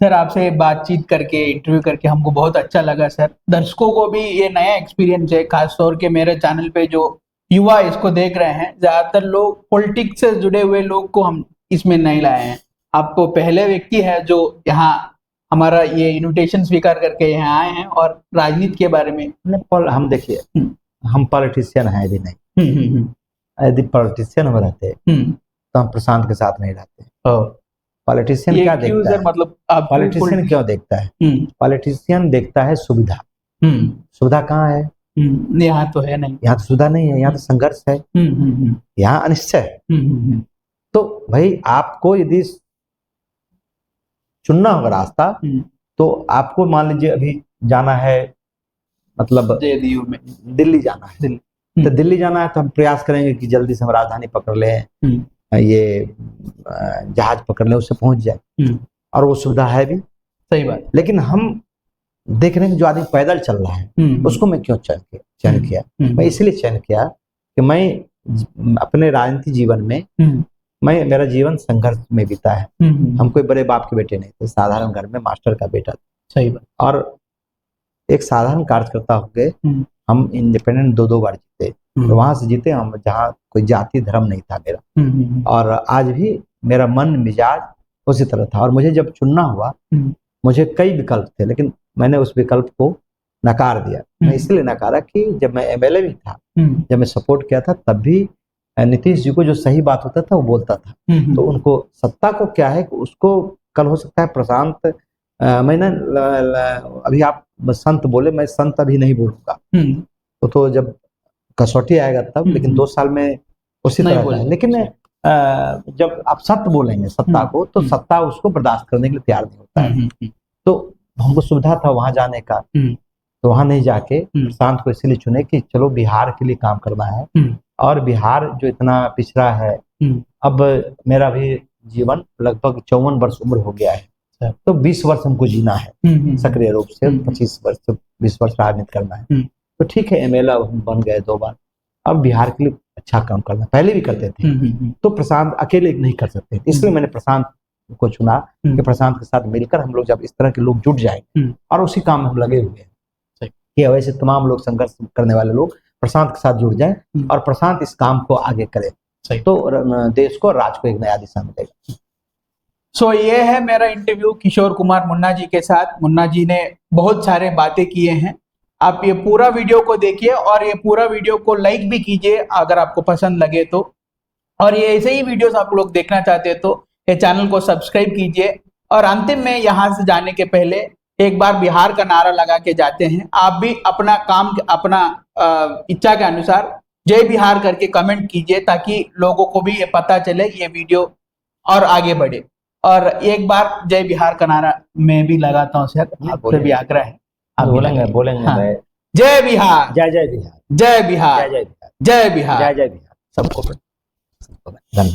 सर, आपसे बातचीत करके, इंटरव्यू करके हमको बहुत अच्छा लगा सर। दर्शकों को भी ये नया एक्सपीरियंस है, खासतौर के मेरे चैनल पे जो युवा इसको देख रहे हैं, ज्यादातर लोग पॉलिटिक्स से जुड़े हुए लोग को हम इसमें नहीं लाए हैं। आपको पहले व्यक्ति है जो यहाँ हमारा ये इन्विटेशन स्वीकार करके यहाँ आए हैं और राजनीति के बारे में। हम देखिए, हम पॉलिटिशियन है भी नहीं। यदि पॉलिटिशियन हम रहते तो हम प्रशांत के साथ नहीं रहते। पॉलिटिशियन क्या देखता है, मतलब पॉलिटिशियन क्यों देखता है? पॉलिटिशियन देखता है सुविधा। सुविधा कहाँ है? यहाँ तो है नहीं, यहाँ तो सुविधा नहीं है, यहाँ तो संघर्ष है, यहाँ अनिश्चय है। तो भाई आपको यदि चुनना होगा रास्ता, तो आपको मान लीजिए अभी जाना है, मतलब दिल्ली जाना है, तो दिल्ली जाना है तो हम प्रयास करेंगे कि जल्दी से हम राजधानी पकड़ लें, ये जहाज पकड़ लें, उससे पहुंच जाए, और वो सुविधा है भी। सही बात। लेकिन हम देख रहे हैं कि जो आदमी पैदल चल रहा है उसको मैं क्यों चयन किया? मैं इसलिए चयन किया कि मैं अपने राजनीतिक जीवन में, मेरा जीवन संघर्ष में बीता है। हम कोई बड़े बाप के बेटे नहीं थे, साधारण घर में मास्टर का बेटा था। सही बात। और एक साधारण कार्यकर्ता हो गए, हम इंडिपेंडेंट 2 बार जीते, तो वहां से जीते हम जहाँ कोई जाति धर्म नहीं था मेरा। और आज भी मेरा मन मिजाज उसी तरह था। और मुझे जब चुनना हुआ, मुझे कई विकल्प थे, लेकिन मैंने उस विकल्प को नकार दिया। मैं इसलिए नकारा कि जब मैं एमएलए भी था, जब मैं सपोर्ट किया था, तब भी नीतीश जी को जो सही बात होता था वो बोलता था। तो उनको सत्ता को क्या है कि उसको कल हो सकता है प्रशांत, मैंने अभी आप संत बोले, मैं संत अभी नहीं बोलूंगा, तो जब कसौटी आएगा तब, लेकिन 2 साल में उसी तरह है। लेकिन जब आप सत्य बोलेंगे सत्ता को, तो सत्ता उसको बर्दाश्त करने के लिए तैयार नहीं होता है। तो हमको सुविधा था वहां जाने का, तो वहां नहीं जाके प्रशांत को इसलिए चुने कि चलो बिहार के लिए काम करना है। और बिहार जो इतना पिछड़ा है, अब मेरा भी जीवन लगभग 54 वर्ष उम्र हो गया है, तो 20 वर्ष हमको जीना है सक्रिय रूप से, 25 वर्ष से 20 वर्ष राजनीति करना है। तो ठीक है, एमएलए हम बन गए 2 बार, अब बिहार के लिए अच्छा काम करना, पहले भी करते थे, तो प्रशांत अकेले नहीं कर सकते, इसलिए मैंने प्रशांत को चुना कि प्रशांत के साथ मिलकर हम लोग जब इस तरह के लोग जुट जाएंगे, और उसी काम में हम लगे हुए हैं। कि वैसे तमाम लोग संघर्ष करने वाले लोग प्रशांत के साथ जुड़ जाएं और प्रशांत इस काम को आगे करे, तो देश को, राज्य को एक नया दिशा मिलेगा। सो ये है मेरा इंटरव्यू किशोर कुमार मुन्ना जी के साथ। मुन्ना जी ने बहुत सारे बातें किए हैं। आप ये पूरा वीडियो को देखिए और ये पूरा वीडियो को लाइक भी कीजिए अगर आपको पसंद लगे तो, और ये ऐसे ही वीडियोस आप लोग देखना चाहते हैं तो ये चैनल को सब्सक्राइब कीजिए। और अंतिम में यहाँ से जाने के पहले एक बार बिहार का नारा लगा के जाते हैं। आप भी अपना काम, अपना इच्छा के अनुसार जय बिहार करके कमेंट कीजिए ताकि लोगों को भी ये पता चले ये वीडियो और आगे बढ़े। और एक बार जय बिहार का नारा मैं भी लगाता हूँ सर, आपसे भी आग्रह है। आप बोलेंगे हाँ। मैं, जय बिहार, जय जय बिहार, जय बिहार, जय जय बिहार, जय बिहार, जय जय बिहार। सबको धन्यवाद।